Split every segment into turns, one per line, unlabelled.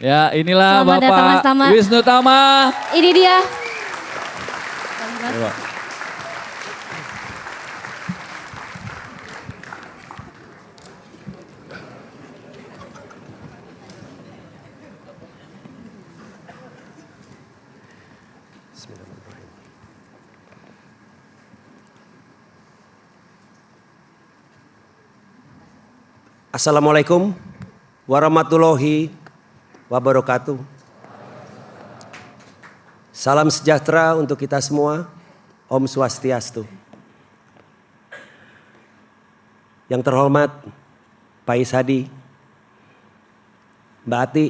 Ya inilah
Selamat datang, Mas
Bapak
Tama.
Wisnu Tama.
Ini dia.
Coba.
Assalamualaikum warahmatullahi wabarakatuh. Salam sejahtera untuk kita semua. Om Swastiastu. Yang terhormat Pak Ishadi, Mbak Ati,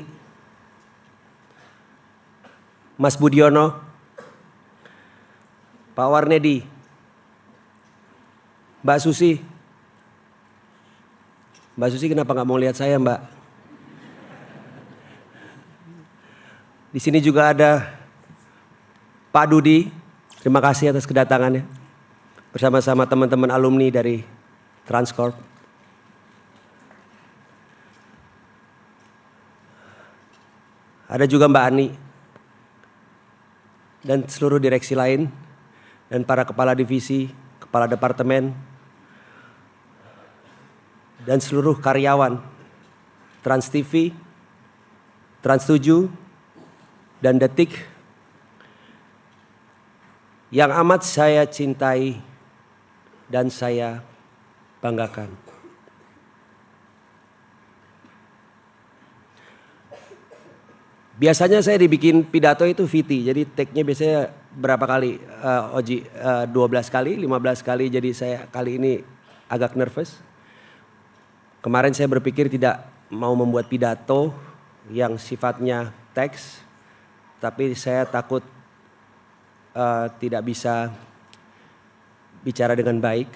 Mas Budiono, Pak Warnedi, Mbak Susi. Mbak Susi kenapa nggak mau lihat saya, Mbak? Di sini juga ada Pak Dudi. Terima kasih atas kedatangannya. Bersama-sama teman-teman alumni dari Transcorp. Ada juga Mbak Ani. Dan seluruh direksi lain. Dan para kepala divisi, kepala departemen. Dan seluruh karyawan Trans TV, Trans 7, dan Detik yang amat saya cintai dan saya banggakan. Biasanya saya dibikin pidato itu VT, jadi take-nya biasanya berapa kali, Oji? 12 kali, 15 kali, jadi saya kali ini agak nervous. Kemarin saya berpikir tidak mau membuat pidato yang sifatnya teks, tapi saya takut tidak bisa bicara dengan baik.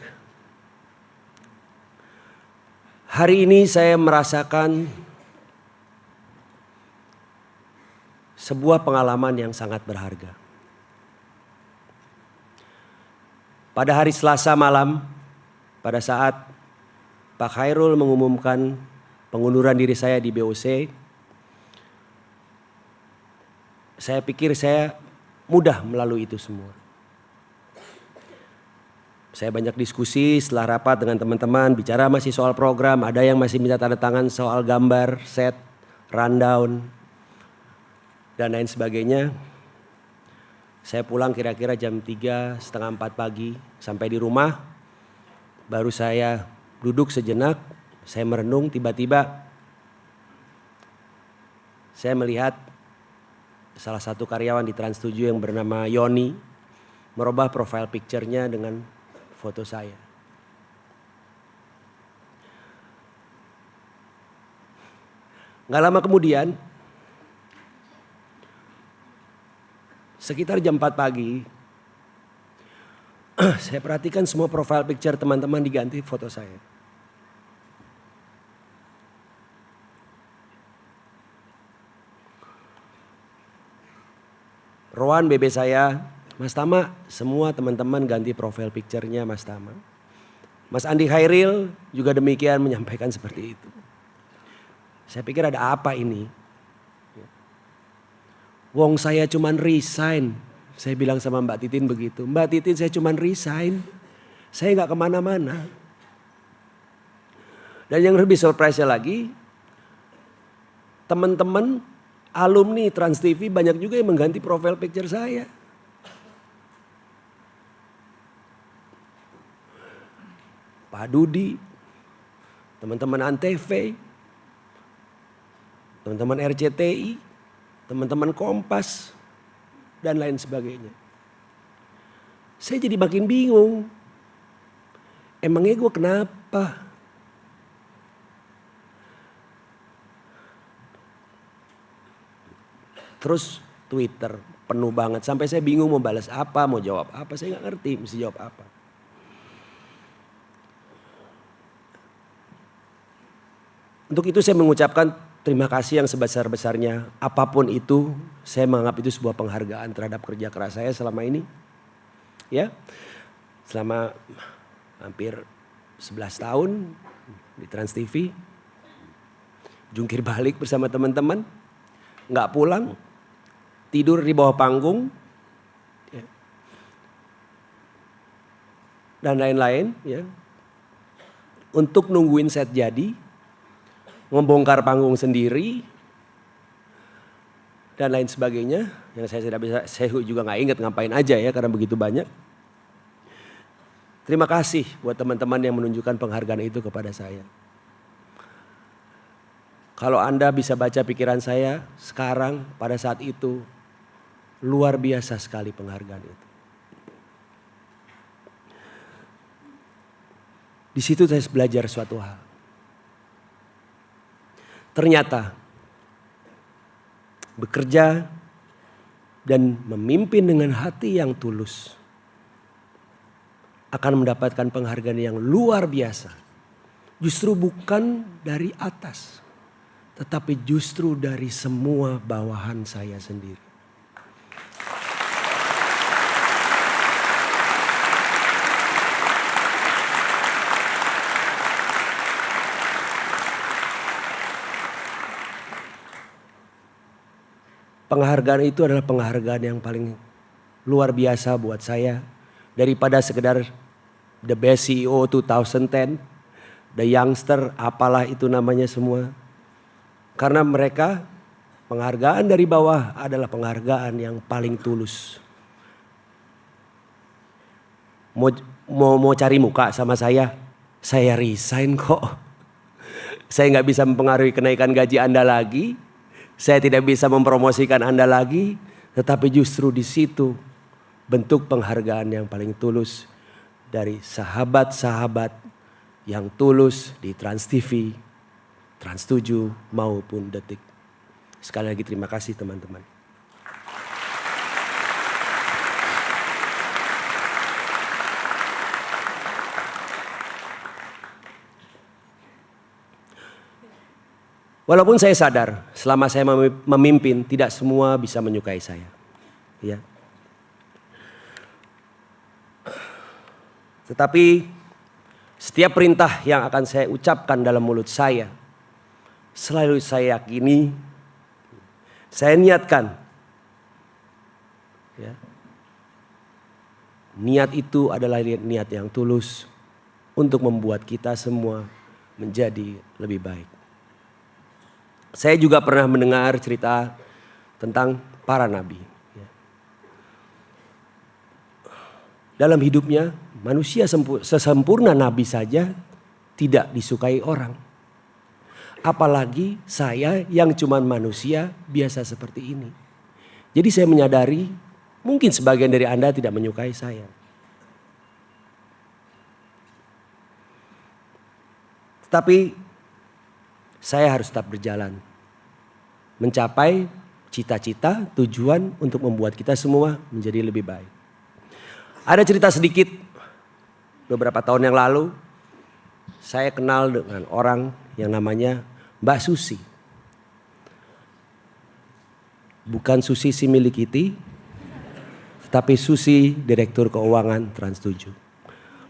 Hari ini saya merasakan sebuah pengalaman yang sangat berharga. Pada hari Selasa malam, pada saat Pak Khairul mengumumkan pengunduran diri saya di BOC, saya pikir saya mudah melalui itu semua. Saya banyak diskusi setelah rapat dengan teman-teman, bicara masih soal program, ada yang masih minta tanda tangan soal gambar, set, rundown, dan lain sebagainya. Saya pulang kira-kira jam 3, setengah 4 pagi, sampai di rumah, baru saya duduk sejenak, saya merenung, tiba-tiba saya melihat salah satu karyawan di Trans 7 yang bernama Yoni merubah profile picture-nya dengan foto saya. Gak lama kemudian, sekitar jam 4 pagi, saya perhatikan semua profile picture teman-teman diganti foto saya. Rowan BB saya, Mas Tama, semua teman-teman ganti profile picture-nya Mas Tama. Mas Andi Khairil juga demikian menyampaikan seperti itu. Saya pikir ada apa ini? Wong saya cuman resign. Saya bilang sama Mbak Titin begitu. Mbak Titin saya cuman resign. Saya gak kemana-mana. Dan yang lebih surprise lagi. Teman-teman alumni Trans TV banyak juga yang mengganti profile picture saya. Pak Dudi. Teman-teman Antv. Teman-teman RCTI. Teman-teman Kompas. Dan lain sebagainya. Saya jadi makin bingung. Emangnya gue kenapa? Terus Twitter penuh banget. Sampai saya bingung mau balas apa, mau jawab apa. Saya gak ngerti mesti jawab apa. Untuk itu saya mengucapkan terima kasih yang sebesar-besarnya. Apapun itu, saya menganggap itu sebuah penghargaan terhadap kerja keras saya selama ini. Ya, selama hampir 11 tahun di Trans TV. Jungkir balik bersama teman-teman. nggak pulang, tidur di bawah panggung, ya, dan lain-lain, ya, untuk nungguin set jadi, membongkar panggung sendiri, dan lain sebagainya. Yang saya tidak bisa, saya juga nggak ingat ngapain aja ya karena begitu banyak. Terima kasih buat teman-teman yang menunjukkan penghargaan itu kepada saya. Kalau Anda bisa baca pikiran saya sekarang pada saat itu, luar biasa sekali penghargaan itu. Di situ saya belajar suatu hal. Ternyata bekerja dan memimpin dengan hati yang tulus akan mendapatkan penghargaan yang luar biasa. Justru bukan dari atas, tetapi justru dari semua bawahan saya sendiri. Penghargaan itu adalah penghargaan yang paling luar biasa buat saya. Daripada sekedar the best CEO 2010, the youngster, apalah itu namanya semua. Karena mereka, penghargaan dari bawah adalah penghargaan yang paling tulus. Mau cari muka sama saya resign kok. Saya nggak bisa mempengaruhi kenaikan gaji Anda lagi. Saya tidak bisa mempromosikan Anda lagi. Tetapi justru di situ bentuk penghargaan yang paling tulus dari sahabat-sahabat yang tulus di Trans TV, Trans 7 maupun Detik. Sekali lagi terima kasih teman-teman. Walaupun saya sadar selama saya memimpin tidak semua bisa menyukai saya. Ya. Tetapi setiap perintah yang akan saya ucapkan dalam mulut saya, selalu saya yakini, saya niatkan. Ya. Niat itu adalah niat yang tulus untuk membuat kita semua menjadi lebih baik. Saya juga pernah mendengar cerita tentang para nabi. Dalam hidupnya manusia sesempurna nabi saja tidak disukai orang. Apalagi saya yang cuman manusia biasa seperti ini. Jadi saya menyadari mungkin sebagian dari Anda tidak menyukai saya. Tetapi saya harus tetap berjalan. Mencapai cita-cita, tujuan untuk membuat kita semua menjadi lebih baik. Ada cerita sedikit, beberapa tahun yang lalu saya kenal dengan orang yang namanya Mbak Susi. Bukan Susi si milik Kitty, tetapi Susi Direktur Keuangan Trans 7.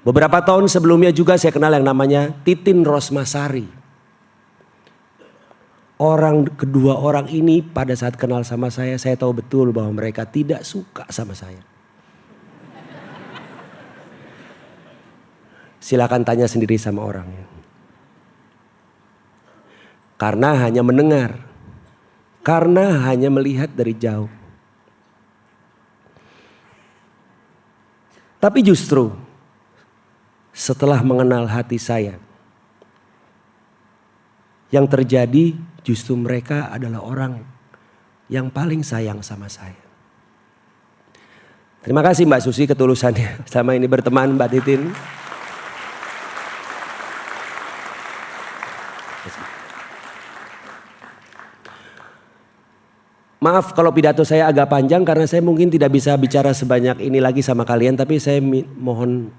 Beberapa tahun sebelumnya juga saya kenal yang namanya Titin Rosmasari. Kedua orang ini pada saat kenal sama saya tahu betul bahwa mereka tidak suka sama saya. Silakan tanya sendiri sama orangnya. Karena hanya mendengar. Karena hanya melihat dari jauh. Tapi justru setelah mengenal hati saya, yang terjadi justru mereka adalah orang yang paling sayang sama saya. Terima kasih Mbak Susi ketulusannya selama ini berteman Mbak Titin. Maaf kalau pidato saya agak panjang karena saya mungkin tidak bisa bicara sebanyak ini lagi sama kalian. Tapi saya mohon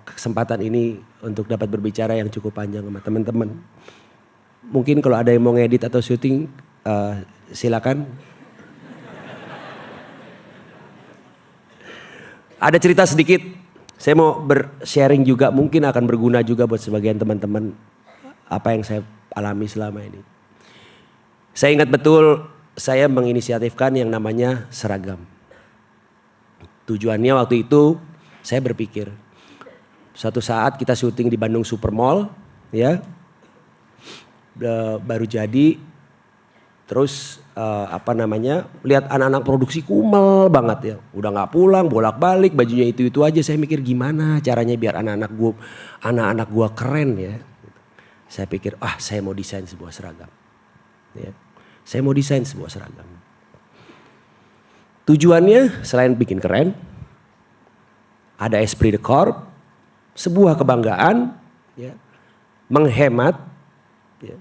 kesempatan ini untuk dapat berbicara yang cukup panjang sama teman-teman. Mungkin kalau ada yang mau ngedit atau syuting silakan. Ada cerita sedikit. Saya mau sharing juga, mungkin akan berguna juga buat sebagian teman-teman apa yang saya alami selama ini. Saya ingat betul saya menginisiatifkan yang namanya seragam. Tujuannya waktu itu saya berpikir, suatu saat kita syuting di Bandung Supermall, ya, baru jadi, terus lihat anak-anak produksi kumel banget ya, udah nggak pulang, bolak-balik, bajunya itu aja. Saya mikir gimana caranya biar anak-anak gua keren ya. Saya pikir, saya mau desain sebuah seragam. Ya. Saya mau desain sebuah seragam. Tujuannya selain bikin keren, ada esprit de corps, sebuah kebanggaan, ya, menghemat, ya.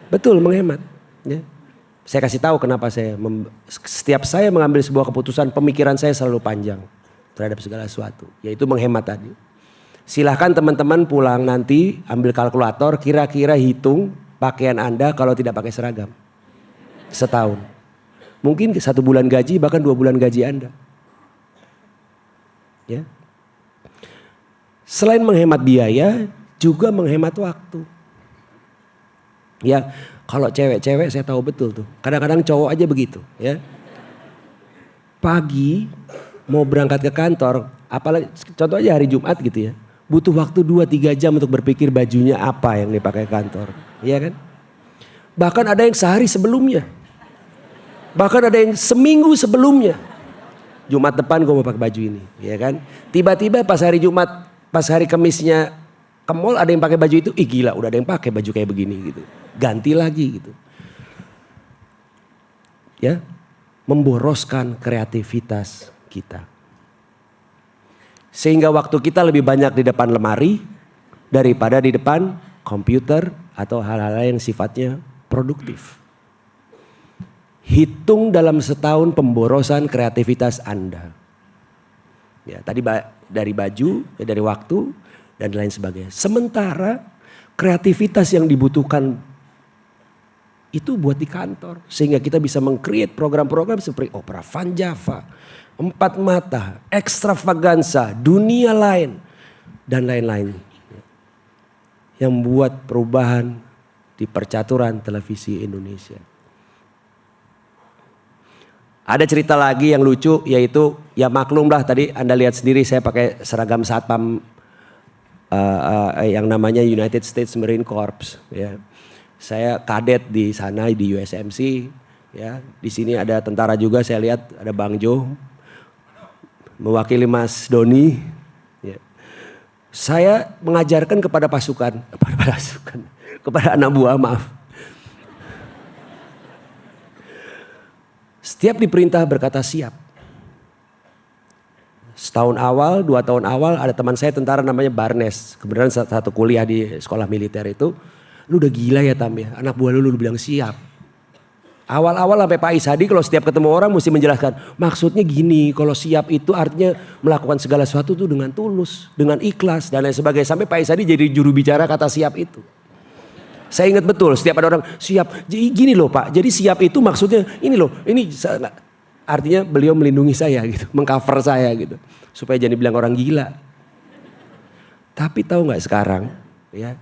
Betul, menghemat. Ya. Saya kasih tahu kenapa setiap saya mengambil sebuah keputusan, pemikiran saya selalu panjang terhadap segala sesuatu, yaitu menghemat tadi. Silahkan teman-teman pulang nanti ambil kalkulator, kira-kira hitung pakaian Anda kalau tidak pakai seragam setahun. Mungkin 1 bulan gaji, bahkan 2 bulan gaji Anda. Ya. Selain menghemat biaya, juga menghemat waktu. Ya, kalau cewek-cewek saya tahu betul tuh. Kadang-kadang cowok aja begitu, ya. Pagi mau berangkat ke kantor, apalagi contoh aja hari Jumat gitu ya. Butuh waktu 2-3 jam untuk berpikir bajunya apa yang dipakai kantor, iya kan? Bahkan ada yang sehari sebelumnya. Bahkan ada yang seminggu sebelumnya. Jumat depan gue mau pakai baju ini, ya kan? Tiba-tiba pas hari Jumat, pas hari Kamisnya ke mall ada yang pakai baju itu, gila udah ada yang pakai baju kayak begini gitu. Ganti lagi gitu. Ya, memboroskan kreativitas kita. Sehingga waktu kita lebih banyak di depan lemari daripada di depan komputer atau hal-hal yang sifatnya produktif. Hitung dalam setahun pemborosan kreativitas Anda. Ya, tadi dari baju, dari waktu, dan lain sebagainya. Sementara kreativitas yang dibutuhkan itu buat di kantor. Sehingga kita bisa meng-create program-program seperti Opera Van Java, Empat Mata, Extravaganza, Dunia Lain, dan lain-lain. Yang membuat perubahan di percaturan televisi Indonesia. Ada cerita lagi yang lucu, yaitu ya maklumlah tadi Anda lihat sendiri saya pakai seragam satpam yang namanya United States Marine Corps. Ya. Saya kadet di sana di USMC. Ya. Di sini ada tentara juga, saya lihat ada Bang Jo mewakili Mas Doni. Ya. Saya mengajarkan kepada kepada anak buah, maaf. Setiap diperintah berkata siap. Setahun awal, 2 tahun awal ada teman saya tentara namanya Barnes. Kebenaran satu kuliah di sekolah militer itu. Lu udah gila ya Tam ya, anak buah lu bilang siap. Awal-awal sampai Pak Isadi kalau setiap ketemu orang mesti menjelaskan. Maksudnya gini, kalau siap itu artinya melakukan segala sesuatu tuh dengan tulus, dengan ikhlas dan lain sebagainya. Sampai Pak Isadi jadi juru bicara kata siap itu. Saya ingat betul setiap ada orang siap, gini loh Pak, jadi siap itu maksudnya ini loh, ini artinya beliau melindungi saya gitu, mengcover saya gitu. Supaya jangan dibilang orang gila. Tapi tahu gak sekarang ya,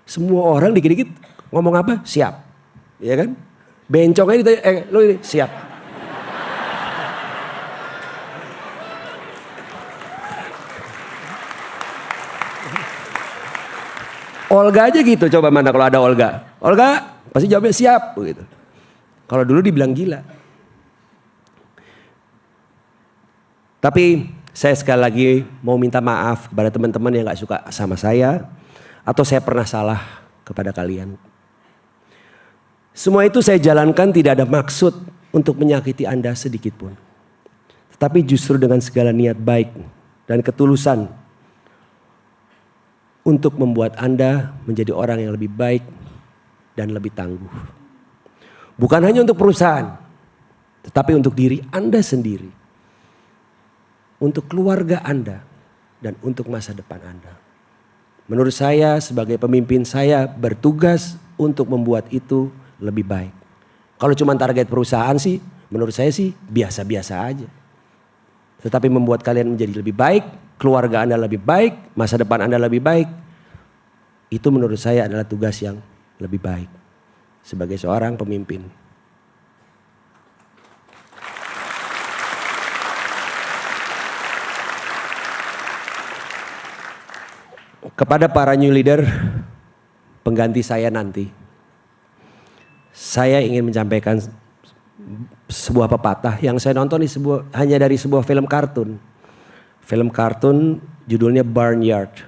semua orang dikit-dikit ngomong apa? Siap, ya kan? Bencongnya ditanya, lo ini siap. Olga aja gitu, coba mana kalau ada Olga. Olga pasti jawabnya siap gitu. Kalau dulu dibilang gila. Tapi saya sekali lagi mau minta maaf kepada teman-teman yang gak suka sama saya. Atau saya pernah salah kepada kalian. Semua itu saya jalankan tidak ada maksud untuk menyakiti Anda sedikit pun. Tetapi justru dengan segala niat baik dan ketulusan. Untuk membuat Anda menjadi orang yang lebih baik dan lebih tangguh. Bukan hanya untuk perusahaan, tetapi untuk diri Anda sendiri. Untuk keluarga Anda dan untuk masa depan Anda. Menurut saya sebagai pemimpin saya bertugas untuk membuat itu lebih baik. Kalau cuma target perusahaan sih, menurut saya sih biasa-biasa aja. Tetapi membuat kalian menjadi lebih baik, keluarga Anda lebih baik, masa depan Anda lebih baik. Itu menurut saya adalah tugas yang lebih baik. sebagai seorang pemimpin. Kepada para new leader pengganti saya nanti, saya ingin menyampaikan sebuah pepatah yang saya nonton hanya dari sebuah film kartun. Film kartun judulnya Barnyard.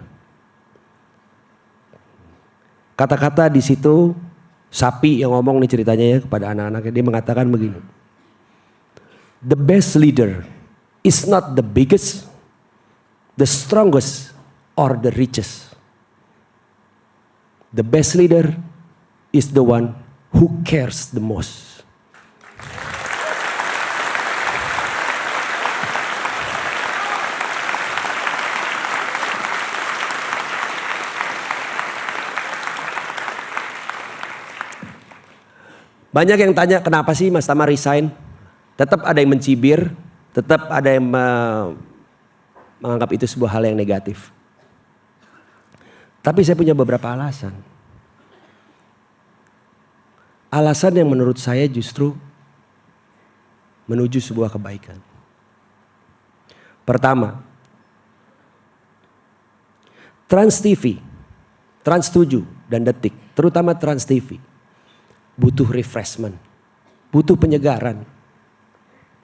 Kata-kata di situ, sapi yang ngomong nih ceritanya ya kepada anak-anaknya, dia mengatakan begini. The best leader is not the biggest, the strongest, or the richest. The best leader is the one who cares the most. Banyak yang tanya kenapa sih Mas Tama resign? Tetap ada yang mencibir, tetap ada yang menganggap itu sebuah hal yang negatif. Tapi saya punya beberapa alasan. Alasan yang menurut saya justru menuju sebuah kebaikan. Pertama, Trans TV, Trans 7 dan Detik, terutama Trans TV, butuh refreshment, butuh penyegaran.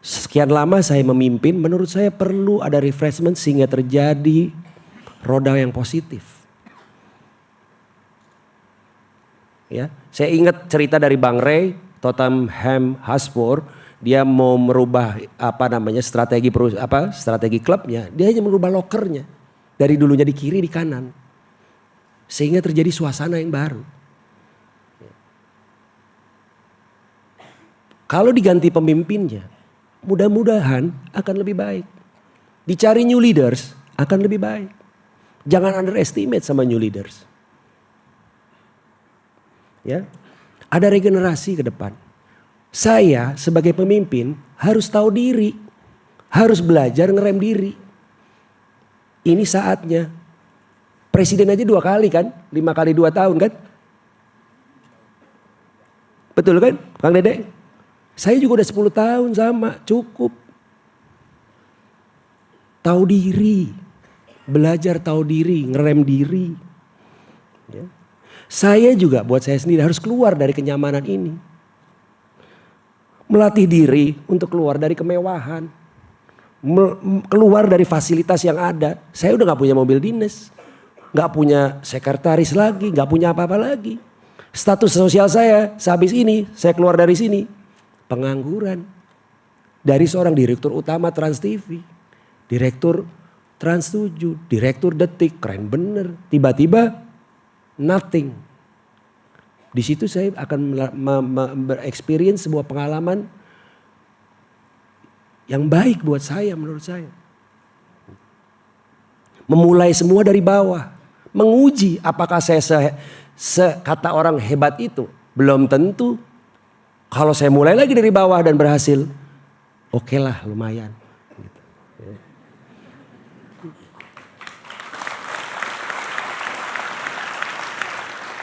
Sekian lama saya memimpin, menurut saya perlu ada refreshment sehingga terjadi roda yang positif. Ya, saya ingat cerita dari Bang Ray, Tottenham Hotspur, dia mau merubah strategi klubnya, dia hanya merubah lokernya dari dulunya di kiri di kanan, sehingga terjadi suasana yang baru. Kalau diganti pemimpinnya, mudah-mudahan akan lebih baik. Dicari new leaders akan lebih baik. Jangan underestimate sama new leaders. Ya, ada regenerasi ke depan. Saya sebagai pemimpin harus tahu diri, harus belajar ngerem diri. Ini saatnya. Presiden aja 2 kali kan, 5 kali 2 tahun kan? Betul kan, Kang Dede? Saya juga udah 10 tahun sama, cukup. Tahu diri, belajar tahu diri, ngerem diri. Ya. Saya juga buat saya sendiri harus keluar dari kenyamanan ini. Melatih diri untuk keluar dari kemewahan. Keluar dari fasilitas yang ada. Saya udah gak punya mobil dinas. Gak punya sekretaris lagi, gak punya apa-apa lagi. Status sosial saya sehabis ini, saya keluar dari sini. Pengangguran. Dari seorang direktur utama Trans TV. Direktur Trans 7, direktur Detik, keren bener. Tiba-tiba nothing. Di situ saya akan bereksperience sebuah pengalaman yang baik buat saya, menurut saya. Memulai semua dari bawah. Menguji apakah saya kata orang hebat itu. Belum tentu. Kalau saya mulai lagi dari bawah dan berhasil, oke lah lumayan.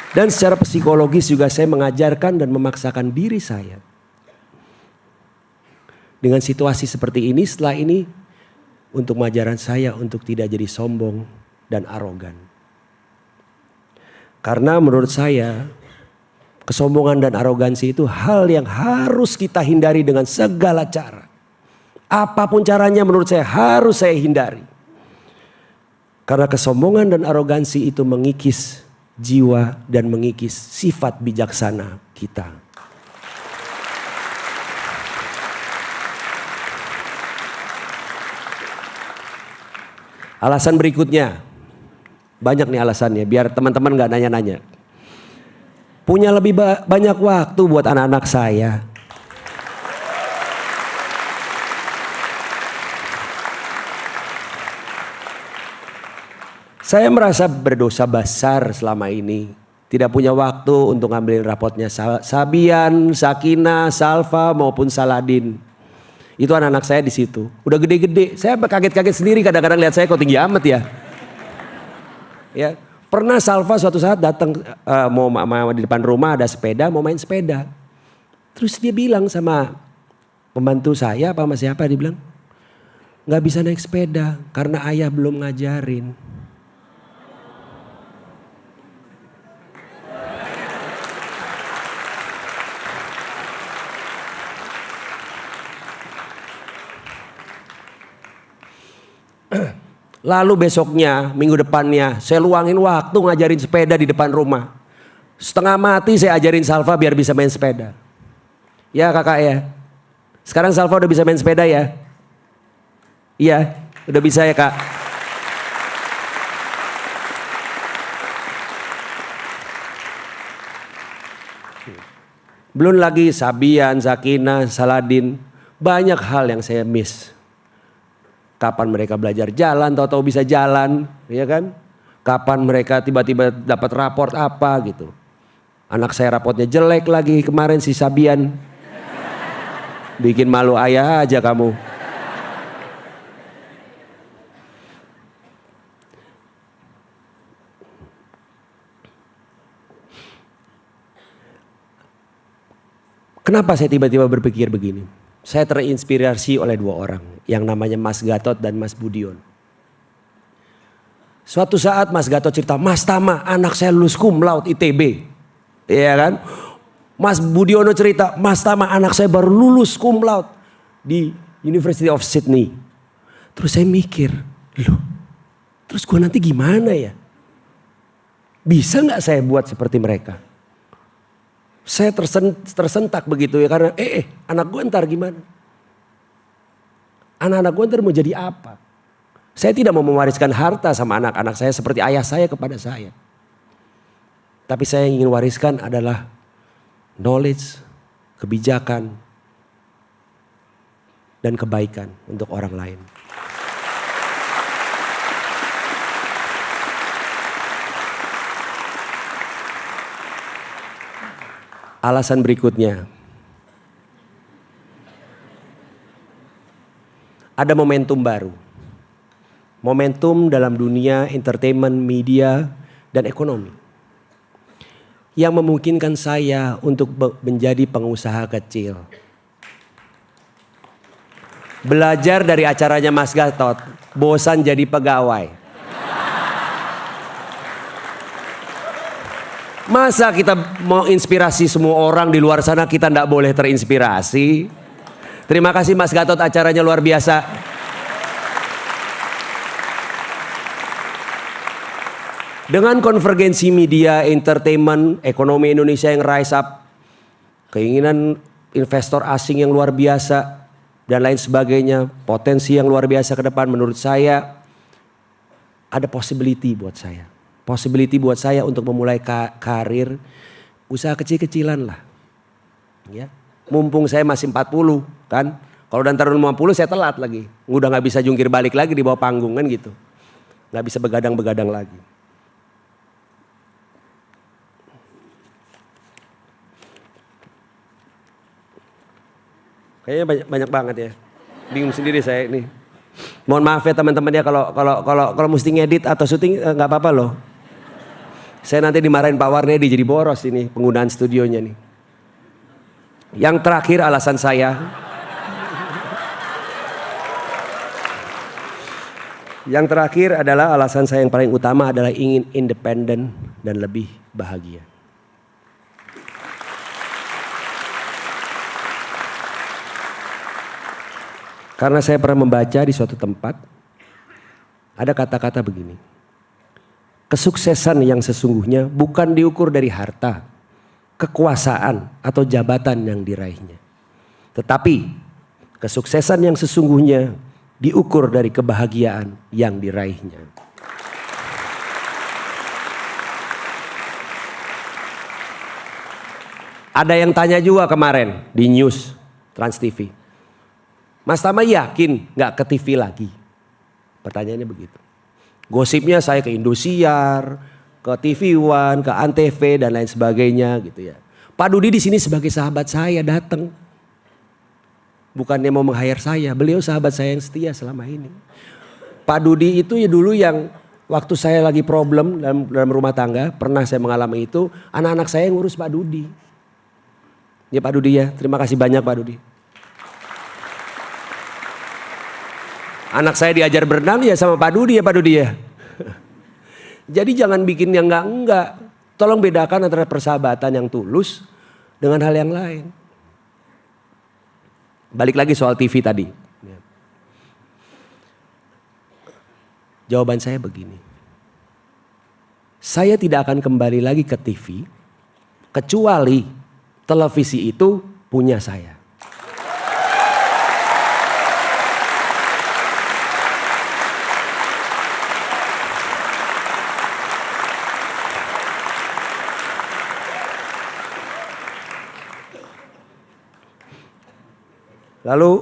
Dan secara psikologis juga saya mengajarkan dan memaksakan diri saya. Dengan situasi seperti ini, setelah ini untuk mengajaran saya untuk tidak jadi sombong dan arogan. Karena menurut saya kesombongan dan arogansi itu hal yang harus kita hindari dengan segala cara. Apapun caranya menurut saya harus saya hindari. Karena kesombongan dan arogansi itu mengikis jiwa dan mengikis sifat bijaksana kita. Alasan berikutnya, banyak nih alasannya biar teman-teman gak nanya-nanya. Punya lebih banyak waktu buat anak-anak saya. Saya merasa berdosa besar selama ini. Tidak punya waktu untuk ngambilin rapotnya Sabian, Sakina, Salva maupun Saladin. Itu anak-anak saya di situ. Udah gede-gede. Saya kaget-kaget sendiri kadang-kadang lihat saya kok tinggi amat ya. Ya, Pernah Salva suatu saat datang mau di depan rumah ada sepeda, mau main sepeda. Terus dia bilang sama pembantu saya apa sama siapa, dia bilang nggak bisa naik sepeda karena ayah belum ngajarin. Lalu besoknya, minggu depannya, saya luangin waktu ngajarin sepeda di depan rumah. Setengah mati saya ajarin Salva biar bisa main sepeda. Ya kakak ya. Sekarang Salva udah bisa main sepeda ya? Iya, udah bisa ya kak. Belum lagi Sabian, Zakina, Saladin. Banyak hal yang saya miss. Kapan mereka belajar jalan, tahu-tahu bisa jalan, ya kan? Kapan mereka tiba-tiba dapat raport apa gitu. Anak saya rapotnya jelek lagi kemarin si Sabian. Bikin malu ayah aja kamu. Kenapa saya tiba-tiba berpikir begini? Saya terinspirasi oleh dua orang yang namanya Mas Gatot dan Mas Budion. Suatu saat Mas Gatot cerita, Mas Tama anak saya lulus cum laude ITB. Iya kan? Mas Budiono cerita, Mas Tama anak saya baru lulus cum laude di University of Sydney. Terus saya mikir, loh terus gue nanti gimana ya? Bisa gak saya buat seperti mereka? Saya tersentak begitu ya karena anak gue ntar gimana? Anak-anak gue ntar mau jadi apa? Saya tidak mau mewariskan harta sama anak-anak saya seperti ayah saya kepada saya. Tapi saya ingin wariskan adalah knowledge, kebijakan, dan kebaikan untuk orang lain. Alasan berikutnya, ada momentum baru. Momentum dalam dunia entertainment, media, dan ekonomi. Yang memungkinkan saya untuk menjadi pengusaha kecil. Belajar dari acaranya Mas Gatot, bosan jadi pegawai. Masa kita mau inspirasi semua orang di luar sana kita tidak boleh terinspirasi? Terima kasih Mas Gatot, acaranya luar biasa. Dengan konvergensi media, entertainment, ekonomi Indonesia yang rise up, keinginan investor asing yang luar biasa, dan lain sebagainya, potensi yang luar biasa ke depan, menurut saya ada possibility buat saya. Possibility buat saya untuk memulai karir usaha kecil-kecilan lah. Ya. Mumpung saya masih 40 kan. Kalau udah ntar 50 saya telat lagi. Udah gak bisa jungkir balik lagi di bawah panggung kan gitu. Gak bisa begadang-begadang lagi. Kayaknya banyak banget ya. Bingung sendiri saya ini. Mohon maaf ya teman-teman ya kalau mesti ngedit atau syuting nggak apa-apa loh. Saya nanti dimarahin Pak Warnedi jadi boros ini penggunaan studionya nih. Yang terakhir alasan saya. Yang terakhir adalah alasan saya yang paling utama adalah ingin independen dan lebih bahagia. Karena saya pernah membaca di suatu tempat ada kata-kata begini. Kesuksesan yang sesungguhnya bukan diukur dari harta, kekuasaan atau jabatan yang diraihnya. Tetapi kesuksesan yang sesungguhnya diukur dari kebahagiaan yang diraihnya. Ada yang tanya juga kemarin di news Trans TV. Mas Tama yakin gak ke TV lagi? Pertanyaannya begitu. Gosipnya saya ke Indosiar, ke TV One, ke Antv dan lain sebagainya gitu ya. Pak Dudi di sini sebagai sahabat saya datang. Bukannya mau meng-hire saya, beliau sahabat saya yang setia selama ini. Pak Dudi itu ya dulu yang waktu saya lagi problem dalam rumah tangga, pernah saya mengalami itu, anak-anak saya ngurus Pak Dudi. Ya Pak Dudi ya, terima kasih banyak Pak Dudi. Anak saya diajar berenang ya sama Pak Dudi ya Pak Dudi ya. Jadi jangan bikin yang enggak. Tolong bedakan antara persahabatan yang tulus dengan hal yang lain. Balik lagi soal TV tadi. Jawaban saya begini. Saya tidak akan kembali lagi ke TV kecuali televisi itu punya saya. Lalu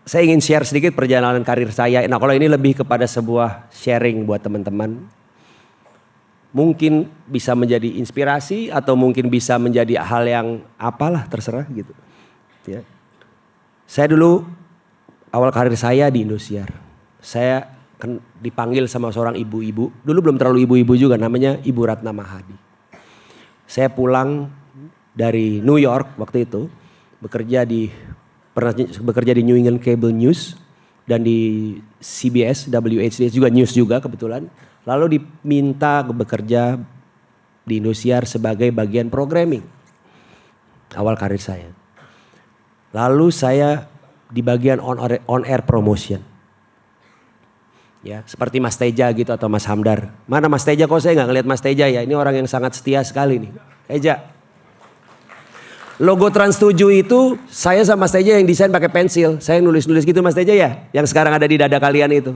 saya ingin share sedikit perjalanan karir saya. Nah kalau ini lebih kepada sebuah sharing buat teman-teman. Mungkin bisa menjadi inspirasi atau mungkin bisa menjadi hal yang apalah terserah gitu. Ya. Saya dulu awal karir saya di Indosiar. Saya dipanggil sama seorang ibu-ibu. Dulu belum terlalu ibu-ibu juga, namanya Ibu Ratna Mahadi. Saya pulang dari New York waktu itu pernah bekerja di New England Cable News dan di CBS, WHDS juga news juga kebetulan. Lalu diminta bekerja di Indosiar sebagai bagian programming. Awal karir saya. Lalu saya di bagian on air promotion. Ya, seperti Mas Teja gitu atau Mas Hamdar. Mana Mas Teja, kok saya nggak ngelihat Mas Teja ya? Ini orang yang sangat setia sekali nih. Teja. Logo Trans 7 itu saya sama Mas Teja yang desain pakai pensil. Saya nulis-nulis gitu Mas Teja ya. Yang sekarang ada di dada kalian itu.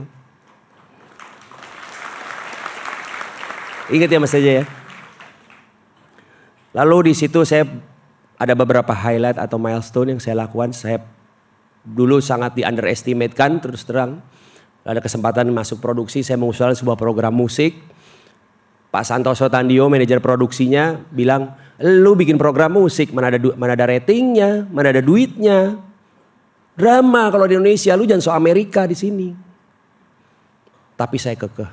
Ingat ya Mas Teja ya. Lalu di situ saya ada beberapa highlight atau milestone yang saya lakukan. Saya dulu sangat di underestimate kan terus terang. Ada kesempatan masuk produksi, saya mengusulkan sebuah program musik. Pak Santoso Tandio, manajer produksinya bilang, lu bikin program musik, mana ada ratingnya, mana ada duitnya. Drama kalau di Indonesia, lu jangan so Amerika di sini. Tapi saya kekeh.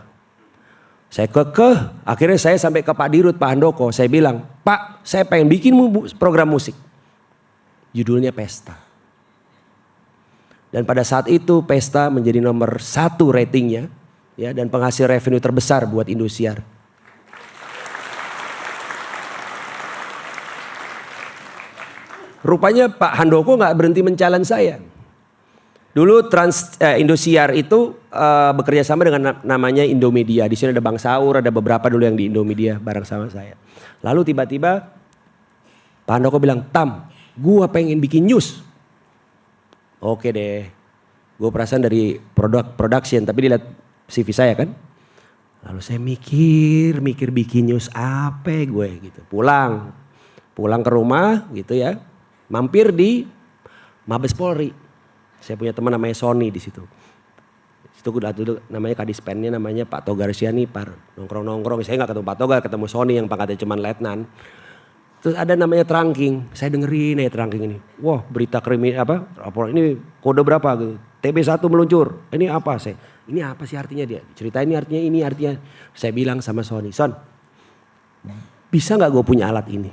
Akhirnya saya sampai ke Pak Dirut, Pak Handoko. Saya bilang, Pak saya pengen bikin program musik. Judulnya Pesta. Dan pada saat itu Pesta menjadi nomor 1 ratingnya. Ya, dan penghasil revenue terbesar buat Indosiar. Rupanya Pak Handoko nggak berhenti men-challenge saya. Dulu Indosiar itu bekerja sama dengan namanya Indomedia. Di sini ada Bang Saur, ada beberapa dulu yang di Indomedia bareng sama saya. Lalu tiba-tiba Pak Handoko bilang, Tam, gua pengen bikin news. Oke deh, gue perasaan dari production, tapi dilihat CV saya kan. Lalu saya mikir bikin news apa gue gitu. Pulang ke rumah gitu ya. Mampir di Mabes Polri. Saya punya teman namanya Sony di situ. Itu dulu namanya kadispennya namanya Pak Togar Sianipar. Nongkrong. Saya nggak ketemu Pak Togar, ketemu Sony yang pangkatnya cuma letnan. Terus ada namanya trunking. Saya dengerin ya trunking ini. Wah, berita rapor ini kode berapa gitu. TB1 meluncur. Ini apa saya? Ini apa sih artinya dia? Cerita ini artinya. Saya bilang sama Sony, Son, bisa nggak gue punya alat ini?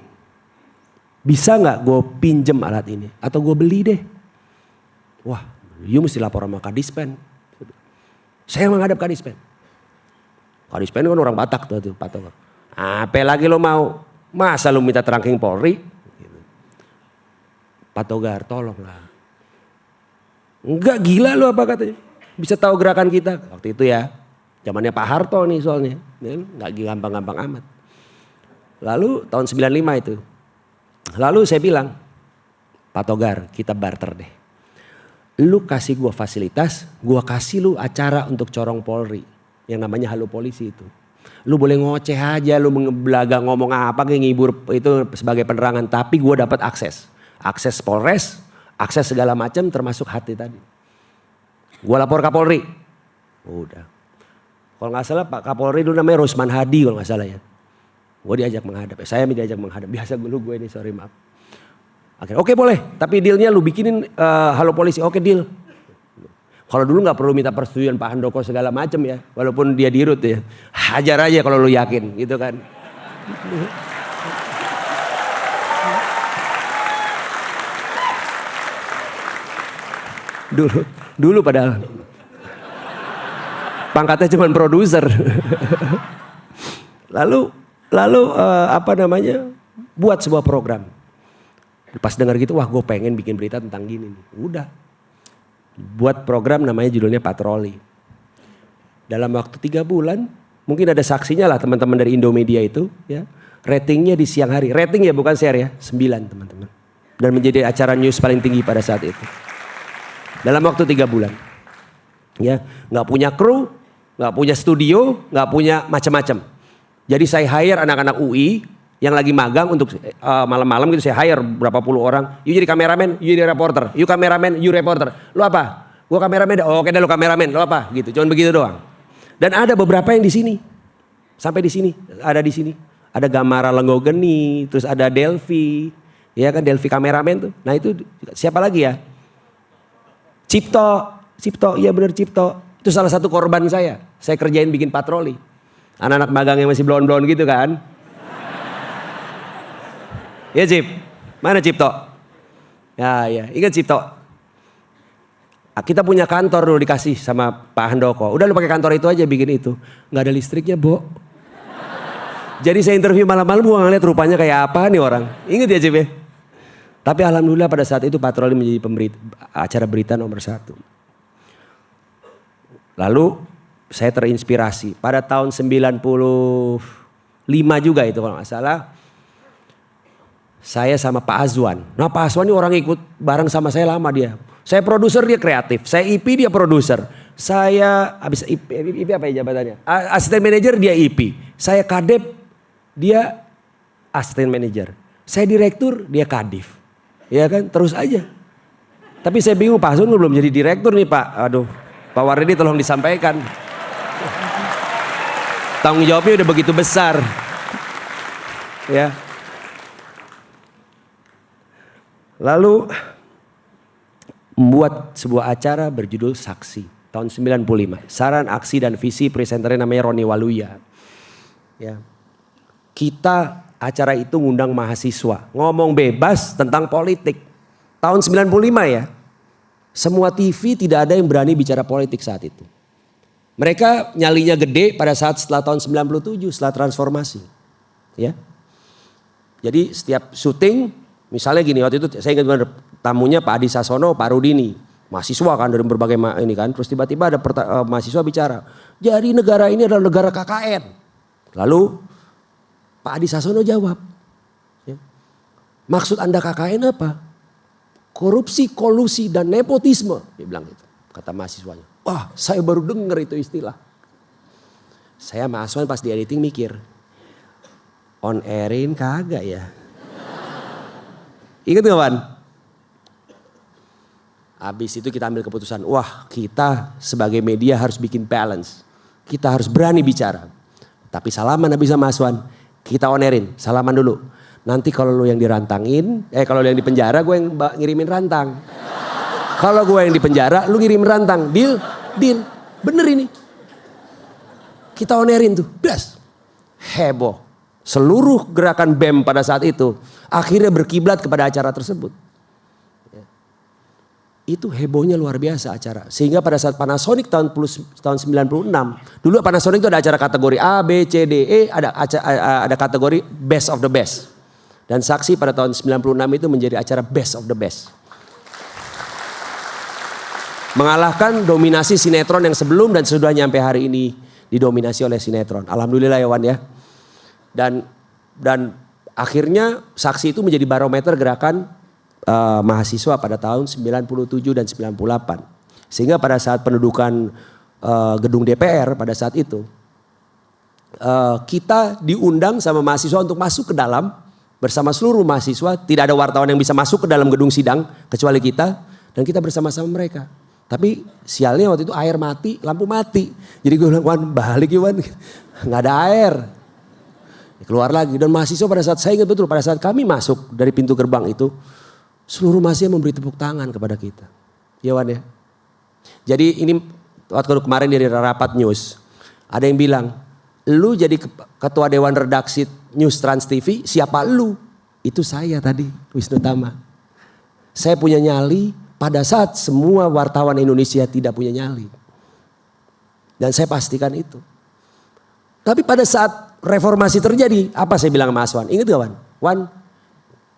Bisa nggak gue pinjem alat ini? Atau gue beli deh? Wah, you mesti lapor sama Kadispen. Saya menghadap Kadispen. Kadispen kan orang Batak tuh Pak Togar. Apa lagi lo mau? Masa lo minta trunking Polri? Pak Togar, tolonglah. Enggak, gila lo apa katanya? Bisa tahu gerakan kita. Waktu itu ya, zamannya Pak Harto nih soalnya. Enggak gampang-gampang amat. Lalu tahun 95 itu. Lalu saya bilang, Pak Togar, kita barter deh. Lu kasih gua fasilitas, gua kasih lu acara untuk corong Polri. Yang namanya Halo Polisi itu. Lu boleh ngoceh aja, lu belaga ngomong apa, ngibur itu sebagai penerangan. Tapi gua dapat akses. Akses Polres, akses segala macam termasuk hati tadi. Gua lapor Kapolri. Udah. Kalau gak salah Pak Kapolri dulu namanya Rosman Hadi kalau gak salah ya. Gue diajak menghadap, saya diajak menghadap. Biasa gue ini, sorry maaf. Akhirnya oke boleh, tapi dealnya lu bikinin Halo Polisi. Oke deal. Kalau dulu nggak perlu minta persetujuan Pak Handoko segala macam ya, walaupun dia dirut ya. Hajar aja kalau lu yakin gitu kan. Dulu padahal pangkatnya cuma produser. lalu apa namanya, buat sebuah program. Pas dengar gitu, wah gue pengen bikin berita tentang gini nih. Udah buat program namanya judulnya Patroli. Dalam waktu 3 bulan, mungkin ada saksinya lah teman-teman dari Indomedia itu ya. Ratingnya di siang hari, rating ya bukan share ya, 9 teman-teman. Dan menjadi acara news paling tinggi pada saat itu. Dalam waktu 3 bulan. Ya, nggak punya kru, nggak punya studio, nggak punya macam-macam. Jadi saya hire anak-anak UI yang lagi magang untuk malam-malam gitu, saya hire berapa puluh orang. You jadi kameramen, you jadi reporter. You kameramen, you reporter. Lu apa? Gua kameramen. Oh, oke dah lu kameramen. Lu apa? Gitu. Cuman begitu doang. Dan ada beberapa yang di sini. Sampai di sini, ada di sini. Ada Gamara Lenggogeni, terus ada Delvi. Ya kan, Delvi kameramen tuh. Nah, itu siapa lagi ya? Cipto, iya bener Cipto. Itu salah satu korban saya. Saya kerjain bikin patroli. Anak-anak magang yang masih blon-blon gitu kan. Ya Cip, mana Cipto? Ya, ingat Cipto. Kita punya kantor dulu dikasih sama Pak Handoko. Udah lu pakai kantor itu aja bikin itu. Nggak ada listriknya, Bo. Jadi saya interview malam-malam gua ngeliat rupanya kayak apa nih orang. Ingat ya Cip ya? Tapi alhamdulillah pada saat itu patroli menjadi acara berita nomor 1. Lalu saya terinspirasi. Pada tahun 95 juga itu kalau nggak salah. Saya sama Pak Azwan. Nah Pak Azwan ini orang ikut bareng sama saya lama dia. Saya produser, dia kreatif. Saya IP, dia produser. Saya habis IP apa ya jabatannya? Asisten manajer, dia IP. Saya kadep, dia asisten manajer. Saya direktur, dia kadif. Ya kan, terus aja. Tapi saya bingung, Pak Azwan belum jadi direktur nih Pak. Aduh, Pak Wardi tolong disampaikan. Tanggung jawabnya udah begitu besar. Ya. Lalu membuat sebuah acara berjudul Saksi tahun 95. Saran, aksi dan visi presenternya namanya Roni Waluya. Ya. Kita acara itu ngundang mahasiswa, ngomong bebas tentang politik. Tahun 95 ya. Semua TV tidak ada yang berani bicara politik saat itu. Mereka nyalinya gede pada saat setelah tahun 97 setelah transformasi. Ya. Jadi setiap syuting misalnya gini, waktu itu saya ingat benar tamunya Pak Adi Sasono, Pak Rudini, mahasiswa kan dari berbagai ini kan, terus tiba-tiba ada mahasiswa bicara, jadi negara ini adalah negara KKN. Lalu Pak Adi Sasono jawab, ya, maksud Anda KKN apa? Korupsi, kolusi dan nepotisme, dia bilang gitu, kata mahasiswanya. Wah, saya baru dengar itu istilah. Saya sama Aswan pas di editing mikir, on airin kagak ya? Ingat gak Wan? Habis itu kita ambil keputusan, wah kita sebagai media harus bikin balance. Kita harus berani bicara. Tapi salaman habis sama Aswan, kita onerin, salaman dulu. Nanti kalau lu yang dirantangin, kalau lu yang di penjara gue yang ngirimin rantang. Kalau gue yang di penjara, lu ngirimin rantang. Deal, bener ini. Kita onerin tuh, das. Heboh. Seluruh gerakan BEM pada saat itu akhirnya berkiblat kepada acara tersebut. Ya. Itu hebohnya luar biasa acara. Sehingga pada saat Panasonic tahun 96, dulu Panasonic itu ada acara kategori A, B, C, D, E, ada kategori best of the best. Dan Saksi pada tahun 96 itu menjadi acara best of the best. Mengalahkan dominasi sinetron yang sebelum dan sudah nyampe hari ini didominasi oleh sinetron. Alhamdulillah ya Wan ya. Dan akhirnya Saksi itu menjadi barometer gerakan mahasiswa pada tahun 97 dan 98. Sehingga pada saat pendudukan gedung DPR pada saat itu kita diundang sama mahasiswa untuk masuk ke dalam bersama seluruh mahasiswa. Tidak ada wartawan yang bisa masuk ke dalam gedung sidang kecuali kita, dan kita bersama-sama mereka. Tapi sialnya waktu itu air mati, lampu mati. Jadi gue bilang, Wan balik ya Wan, nggak ada air. Keluar lagi, dan mahasiswa pada saat, saya ingat betul pada saat kami masuk dari pintu gerbang itu, seluruh mahasiswa memberi tepuk tangan kepada kita. Ya Wan ya. Jadi ini waktu kemarin dari rapat news, ada yang bilang, lu jadi ketua dewan redaksi News Trans TV, siapa lu? Itu saya tadi, Wisnu Tama. Saya punya nyali pada saat semua wartawan Indonesia tidak punya nyali. Dan saya pastikan itu. Tapi pada saat reformasi terjadi, apa saya bilang sama Aswan? Ingat gak Wan? Wan,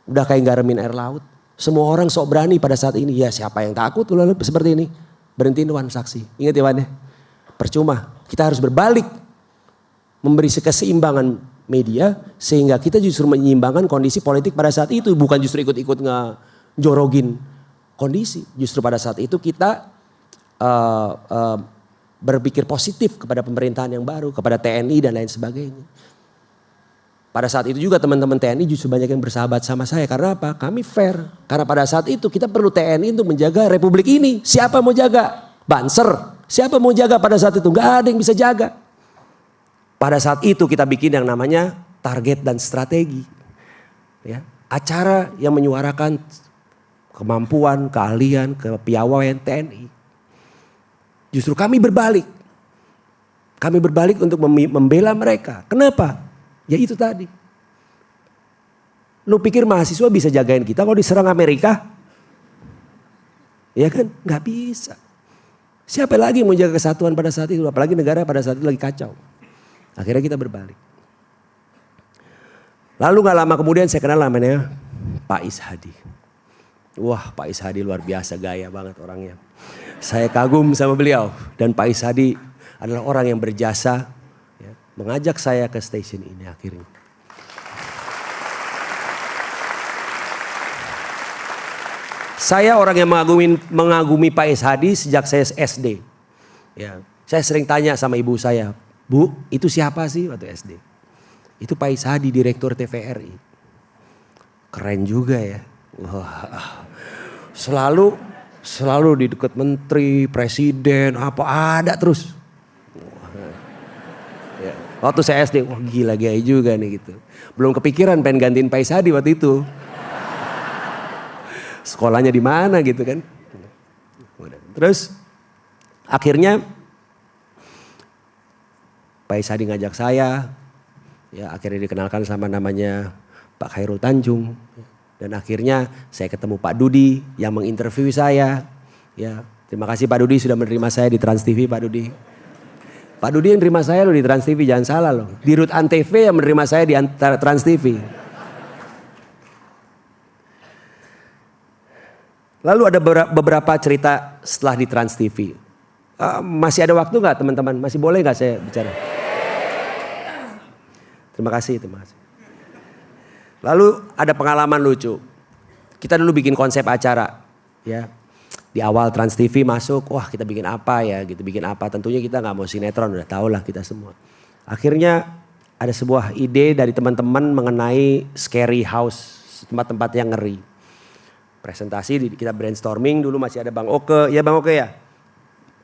udah kayak garemin air laut. Semua orang sok berani pada saat ini. Ya siapa yang takut kalau seperti ini? Berhentiin Wan saksi. Ingat ya Wan ya? Percuma, kita harus berbalik. Memberi keseimbangan media sehingga kita justru menyeimbangkan kondisi politik pada saat itu. Bukan justru ikut-ikut ngejorogin kondisi. Justru pada saat itu kita berpikir positif kepada pemerintahan yang baru, kepada TNI dan lain sebagainya. Pada saat itu juga teman-teman TNI justru banyak yang bersahabat sama saya. Karena apa? Kami fair. Karena pada saat itu kita perlu TNI untuk menjaga republik ini. Siapa mau jaga? Banser. Siapa mau jaga pada saat itu? Gak ada yang bisa jaga. Pada saat itu kita bikin yang namanya target dan strategi. Ya, acara yang menyuarakan kemampuan, keahlian, kepiawaian TNI. Justru kami berbalik. Kami berbalik untuk membela mereka. Kenapa? Ya itu tadi. Lu pikir mahasiswa bisa jagain kita kalau diserang Amerika? Ya kan? Gak bisa. Siapa lagi yang mau jaga kesatuan pada saat itu? Apalagi negara pada saat itu lagi kacau. Akhirnya kita berbalik. Lalu gak lama kemudian saya kenal namanya Pak Is Hadi. Wah Pak Is Hadi luar biasa, gaya banget orangnya. Saya kagum sama beliau. Dan Pak Is Hadi adalah orang yang berjasa ya, mengajak saya ke stasiun ini akhirnya. Saya orang yang mengagumi Pak Is Hadi sejak saya SD. Ya, saya sering tanya sama ibu saya, Bu, itu siapa sih waktu SD? Itu Pak Is Hadi, direktur TVRI. Keren juga ya. Wah, selalu di dekat menteri, presiden, apa ada terus. Ya, waktu saya SD, wah gila gaya juga nih gitu. Belum kepikiran pengen gantiin Pak Is Hadi waktu itu. Sekolahnya di mana gitu kan. Terus akhirnya Pak Is Hadi ngajak saya, ya akhirnya dikenalkan sama namanya Pak Khairul Tanjung. Dan akhirnya saya ketemu Pak Dudi yang menginterview saya. Ya, terima kasih Pak Dudi sudah menerima saya di Trans TV, Pak Dudi. Pak Dudi yang menerima saya loh di Trans TV, jangan salah loh. Di Rut Antv yang menerima saya di Trans TV. Lalu ada beberapa cerita setelah di Trans TV. Masih ada waktu nggak teman-teman? Masih boleh nggak saya bicara? Terima kasih. Lalu ada pengalaman lucu. Kita dulu bikin konsep acara, ya. Di awal Trans TV masuk, wah kita bikin apa ya gitu, bikin apa. Tentunya kita nggak mau sinetron, udah tau lah kita semua. Akhirnya ada sebuah ide dari teman-teman mengenai scary house, tempat-tempat yang ngeri. Presentasi, kita brainstorming, dulu masih ada Bang Oke, ya Bang Oke ya.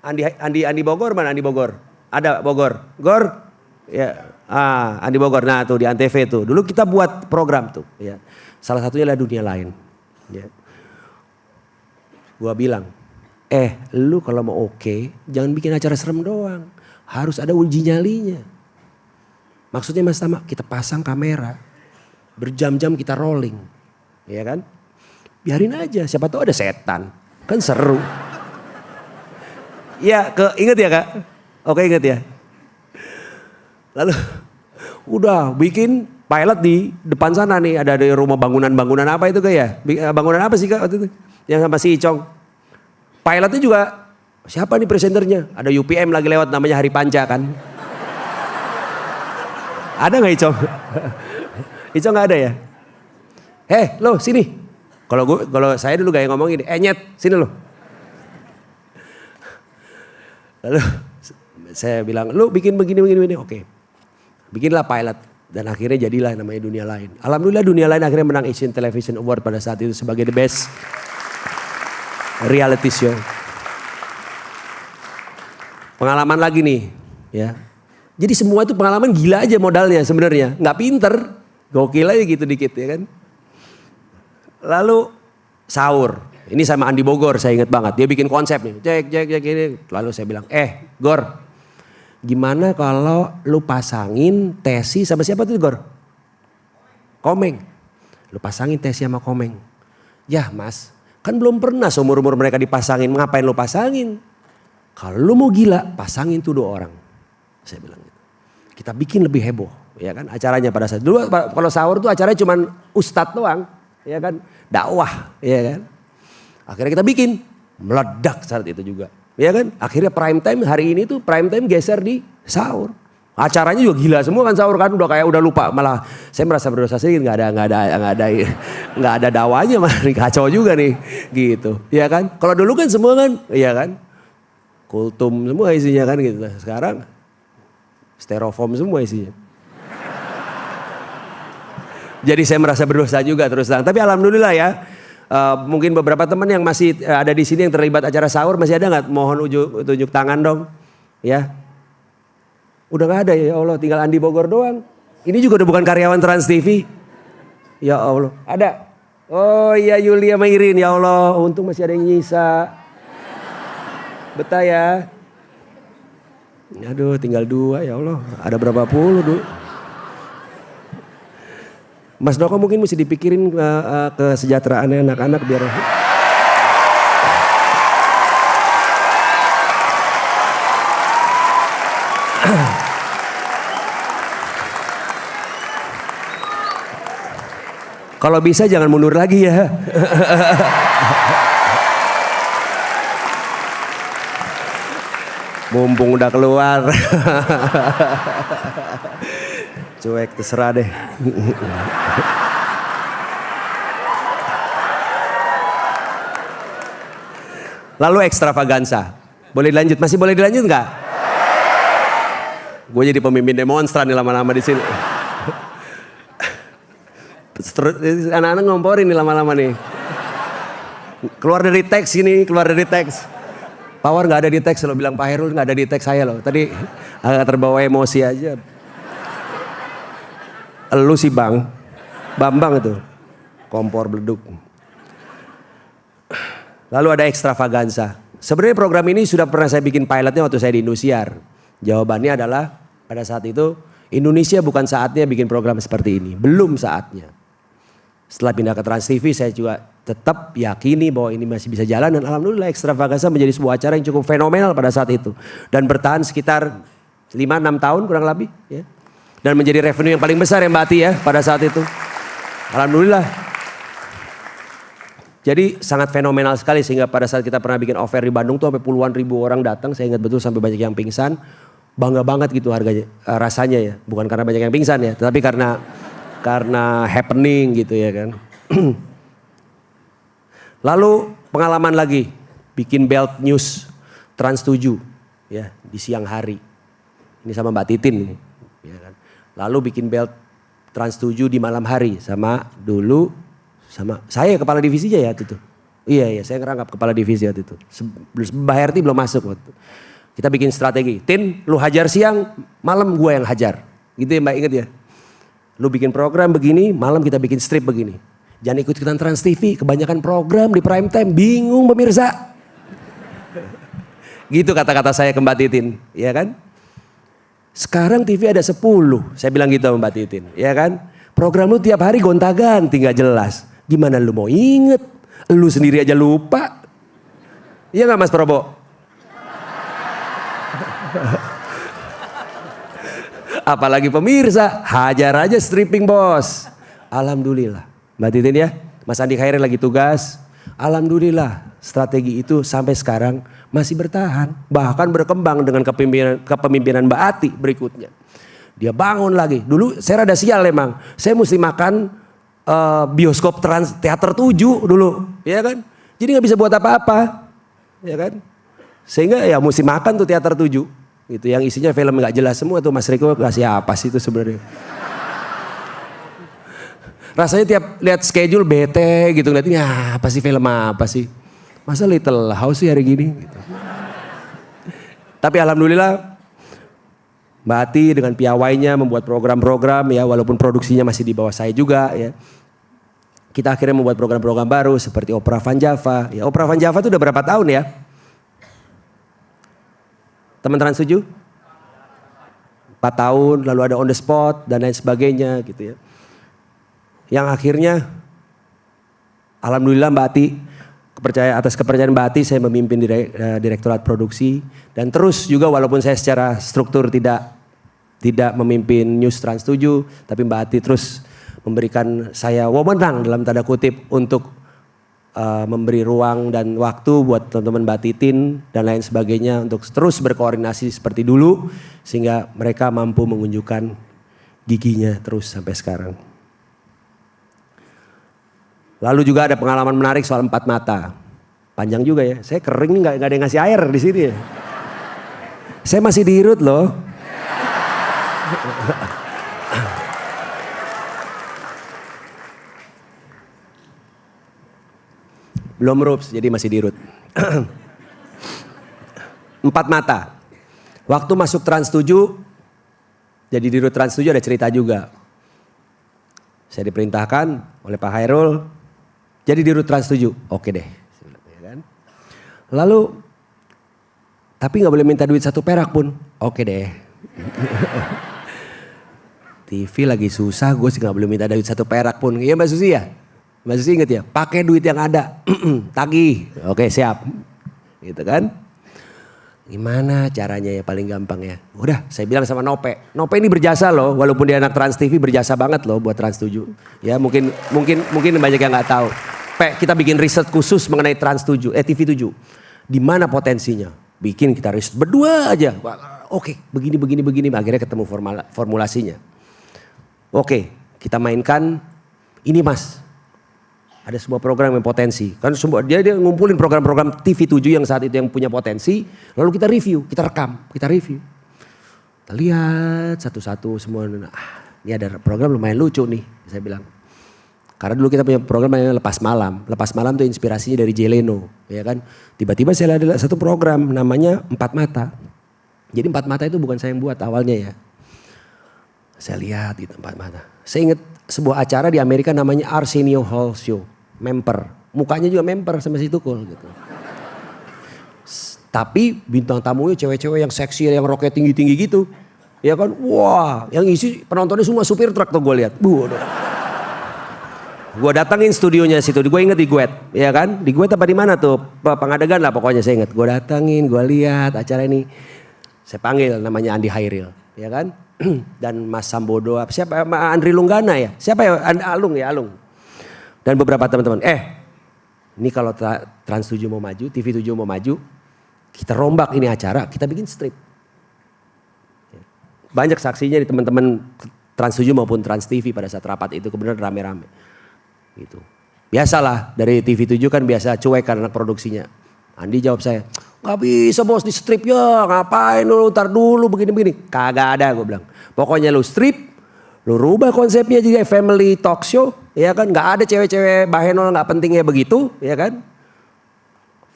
Andi Bogor mana Andi Bogor? Ada Bogor, Gor, ya. Andi Bogor, nah tuh di Antv tuh. Dulu kita buat program tuh, ya. Salah satunya adalah Dunia Lain. Ya. Gua bilang, lu kalau mau oke, jangan bikin acara serem doang. Harus ada uji nyalinya. Maksudnya Mas Tama, kita pasang kamera, berjam-jam kita rolling, ya kan? Biarin aja, siapa tahu ada setan, kan seru. Ya, inget ya Kak? Oke inget ya. Lalu udah bikin pilot di depan sana nih, ada rumah bangunan apa itu Kak ya? Bangunan apa sih Kak waktu itu? Yang sama si Icong. Pilotnya juga siapa nih presenternya? Ada UPM lagi lewat namanya Hari Panca kan? Ada nggak Icong? Icong nggak ada ya? Lo sini. Kalau saya dulu gaya ngomong gini, nyet sini lo. Lalu saya bilang, lu bikin begini. Oke. Bikinlah pilot. Dan akhirnya jadilah namanya Dunia Lain. Alhamdulillah Dunia Lain akhirnya menang Asian Television Award pada saat itu sebagai the best reality show. Pengalaman lagi nih. Ya. Jadi semua itu pengalaman gila aja modalnya sebenarnya. Nggak pinter. Gokil aja gitu dikit ya kan. Lalu sahur. Ini sama Andi Bogor, saya ingat banget. Dia bikin konsep nih, cek ini. Lalu saya bilang, Gor, gimana kalau lu pasangin Tesi sama siapa tuh Gor? Komeng. Lu pasangin Tesi sama Komeng. Ya Mas, kan belum pernah seumur-umur mereka dipasangin, ngapain lu pasangin? Kalau lu mau gila, pasangin tuh 2 orang. Saya bilang gitu. Kita bikin lebih heboh, ya kan? Acaranya pada saat dulu kalau sahur tuh acaranya cuman ustadz doang, ya kan? Dakwah, ya kan? Akhirnya kita bikin, meledak saat itu juga. Ya kan? Akhirnya prime time hari ini tuh prime time geser di sahur. Acaranya juga gila semua kan sahur kan, udah lupa, malah saya merasa berdosa sih nggak ada dakwanya, malah kacau juga nih gitu. Ya kan? Kalau dulu kan semua kan, ya kan? Kultum semua isinya kan gitu. Sekarang styrofoam semua isinya. Jadi saya merasa berdosa juga terus terang. Tapi alhamdulillah ya. Mungkin beberapa teman yang masih ada di sini yang terlibat acara sahur masih ada nggak? Mohon tunjuk tangan dong, ya. Udah nggak ada ya Allah, tinggal Andi Bogor doang. Ini juga udah bukan karyawan Trans TV. Ya Allah, ada. Oh iya Yulia sama Irin, ya Allah, untung masih ada yang nyisa. Betah ya. Aduh, tinggal 2 ya Allah. Ada berapa puluh dulu. Mas Doko mungkin mesti dipikirin kesejahteraannya anak-anak biar. Kalau bisa jangan mundur lagi ya. Mumpung udah keluar. Cuek terserah deh. Lalu ekstravaganza. Boleh dilanjut? Masih boleh dilanjut nggak? Gue jadi pemimpin demonstran nih lama-lama di sini. Anak-anak ngomporin nih lama-lama nih. Keluar dari teks ini, keluar dari teks. Power nggak ada di teks, lo bilang Pak Herul nggak ada di teks saya loh. Tadi agak terbawa emosi aja. Elu sih Bambang itu, kompor beleduk. Lalu ada ekstravaganza. Sebenarnya program ini sudah pernah saya bikin pilotnya waktu saya di Indosiar. Jawabannya adalah pada saat itu Indonesia bukan saatnya bikin program seperti ini, belum saatnya. Setelah pindah ke Trans TV saya juga tetap yakini bahwa ini masih bisa jalan dan alhamdulillah ekstravaganza menjadi sebuah acara yang cukup fenomenal pada saat itu. Dan bertahan sekitar 5-6 tahun kurang lebih ya. Dan menjadi revenue yang paling besar ya Mbak Ati ya pada saat itu. Alhamdulillah. Jadi sangat fenomenal sekali sehingga pada saat kita pernah bikin offer di Bandung tuh sampai puluhan ribu orang datang. Saya ingat betul sampai banyak yang pingsan. Bangga banget gitu harganya, rasanya ya. Bukan karena banyak yang pingsan ya, tetapi karena happening gitu ya kan. Lalu pengalaman lagi bikin belt news Trans 7 ya di siang hari. Ini sama Mbak Titin ini. Ya kan. Lalu bikin belt Trans 7 di malam hari sama saya kepala divisinya ya waktu itu. Iya saya ngerangkap kepala divisi waktu itu. Mbak Herti belum masuk waktu itu. Kita bikin strategi. Tin, lu hajar siang, malam gue yang hajar. Gitu ya Mbak, inget ya. Lu bikin program begini, malam kita bikin strip begini. Jangan ikut-ikutan Trans TV, kebanyakan program di prime time, bingung pemirsa. Gitu kata-kata saya ke Mbak Titin, ya kan. Sekarang TV ada 10, saya bilang gitu sama Mbak Titin, ya kan. Program lu tiap hari gonta-ganti gak jelas. Gimana lu mau inget? Lu sendiri aja lupa. Iya gak Mas Probo? Apalagi pemirsa, hajar aja stripping bos. Alhamdulillah. Mbak Titin ya, Mas Andi Khairil lagi tugas. Alhamdulillah strategi itu sampai sekarang masih bertahan. Bahkan berkembang dengan kepemimpinan Mbak Ati berikutnya. Dia bangun lagi. Dulu saya rada sial emang. Saya mesti makan bioskop teater 7 dulu. Ya kan? Jadi gak bisa buat apa-apa. Ya kan? Sehingga ya mesti makan tuh teater 7. Gitu, yang isinya film gak jelas semua tuh. Mas Riko kasih apa sih itu sebenarnya. Rasanya tiap lihat schedule bete gitu. Ngeliatin ya apa sih film apa sih. Masa Little House sih hari gini. Gitu. Tapi alhamdulillah Mbak Ati dengan piawainya membuat program-program ya. Walaupun produksinya masih di bawah saya juga ya. kita akhirnya membuat program-program baru seperti Opera Van Java. Ya, Opera Van Java itu udah berapa tahun ya? Teman-teman setuju? 4 tahun, lalu ada On the Spot dan lain sebagainya gitu ya. Yang akhirnya alhamdulillah Mbak Ati, atas kepercayaan Mbak Ati saya memimpin direktorat produksi. Dan terus juga walaupun saya secara struktur tidak memimpin News Trans 7, tapi Mbak Ati terus memberikan saya wewenang dalam tanda kutip untuk memberi ruang dan waktu buat teman-teman Mbak Titin dan lain sebagainya untuk terus berkoordinasi seperti dulu sehingga mereka mampu menunjukkan giginya terus sampai sekarang. Lalu juga ada pengalaman menarik soal 4 mata. Panjang juga ya, saya kering nih nggak ada yang ngasih air di sini ya. Saya masih diirut loh. Belum rups, jadi masih dirut. 4 mata. Waktu masuk Trans 7, jadi dirut Trans 7 ada cerita juga. Saya diperintahkan oleh Pak Hairul, jadi dirut Trans 7. Oke deh. Lalu, tapi gak boleh minta duit 1 perak pun. Oke deh. TV lagi susah, gue sih gak boleh minta duit 1 perak pun. Iya Mbak Susi ya? Mbak Susi inget ya, pakai duit yang ada, tagih, oke siap, gitu kan. Gimana caranya ya paling gampang ya, udah saya bilang sama Nope ini berjasa loh, walaupun dia anak Trans TV berjasa banget loh buat Trans 7. Ya mungkin banyak yang nggak tahu. Kita bikin riset khusus mengenai Trans 7, TV 7. Di mana potensinya? Bikin kita riset berdua aja, oke begini, akhirnya ketemu formulasinya. Oke, kita mainkan, ini Mas. Ada sebuah program yang potensi. Kan dia ngumpulin program-program TV 7 yang saat itu yang punya potensi. Lalu kita review, kita rekam, kita review. Kita lihat satu-satu semua. Ini ada program lumayan lucu nih, saya bilang. Karena dulu kita punya program namanya Lepas Malam. Lepas Malam itu inspirasinya dari Jay Leno. Ya kan? Tiba-tiba saya ada satu program namanya 4 Mata. Jadi 4 Mata itu bukan saya yang buat awalnya ya. Saya lihat gitu 4 Mata. Saya ingat sebuah acara di Amerika namanya Arsenio Hall Show. Memper, mukanya juga memper sama si Tukul gitu. Tapi bintang tamunya cewek-cewek yang seksi, yang roknya tinggi-tinggi gitu. Ya kan, wah yang isi penontonnya semua supir truk tuh gue lihat. Gue datangin studionya situ, gue inget di Guet. Ya kan, di Guet apa di mana tuh, Pengadegan lah pokoknya saya inget. Gue datangin, gue lihat acara ini. Saya panggil namanya Andi Hairil, ya kan. Dan Mas Sambodo, siapa, Andri Lunggana ya, siapa ya, Alung ya, Alung. Dan beberapa teman-teman, ini kalau Trans 7 mau maju, TV 7 mau maju, kita rombak ini acara, kita bikin strip. Banyak saksinya di teman-teman Trans 7 maupun Trans TV pada saat rapat itu kebenaran rame-rame. Gitu. Biasalah dari TV 7 kan biasa cuek karena produksinya. Andi jawab saya, gak bisa bos di strip ya, ngapain lu ntar dulu begini-begini. Kagak ada gue bilang, pokoknya lu strip. Lu rubah konsepnya jadi family talk show, ya kan? Gak ada cewek-cewek bahenol gak pentingnya begitu, ya kan?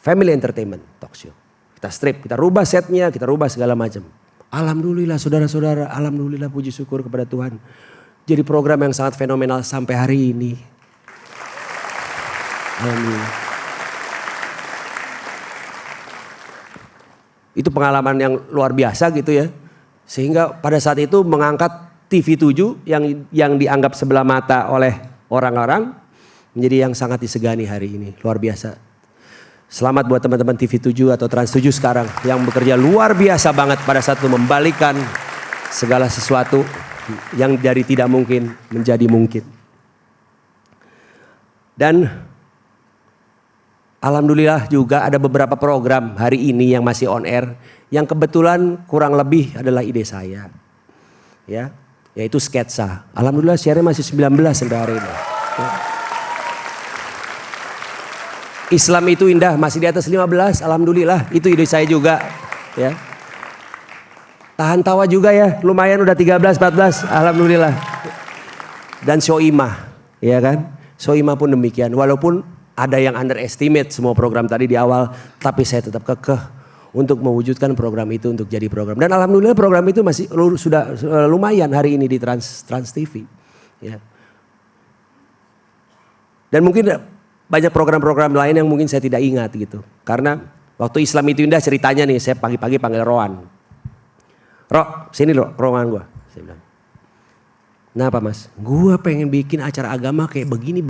Family entertainment talk show. Kita strip, kita rubah setnya, kita rubah segala macam. Alhamdulillah saudara-saudara, alhamdulillah puji syukur kepada Tuhan. Jadi program yang sangat fenomenal sampai hari ini. Alhamdulillah. Itu pengalaman yang luar biasa gitu ya. Sehingga pada saat itu mengangkat TV 7 yang dianggap sebelah mata oleh orang-orang menjadi yang sangat disegani hari ini. Luar biasa. Selamat buat teman-teman TV 7 atau Trans 7 sekarang yang bekerja luar biasa banget pada saat itu membalikan segala sesuatu yang dari tidak mungkin menjadi mungkin. Dan alhamdulillah juga ada beberapa program hari ini yang masih on air yang kebetulan kurang lebih adalah ide saya. Ya. Yaitu sketsa. Alhamdulillah share-nya masih 19 sampai hari ini. Ya. Islam itu indah masih di atas 15, alhamdulillah. Itu ide saya juga. Ya. Tahan tawa juga ya, lumayan udah 13, 14, alhamdulillah. Dan Soimah, ya kan? Soimah pun demikian. Walaupun ada yang underestimate semua program tadi di awal, tapi saya tetap kekeh untuk mewujudkan program itu untuk jadi program. Dan alhamdulillah program itu masih sudah lumayan hari ini di Trans TV. Ya. Dan mungkin banyak program-program lain yang mungkin saya tidak ingat gitu. Karena waktu Islam itu indah ceritanya nih, saya pagi-pagi panggil Roan. Rok, sini Rok, ke ruangan gue. Saya bilang, kenapa mas? Gue pengen bikin acara agama kayak begini.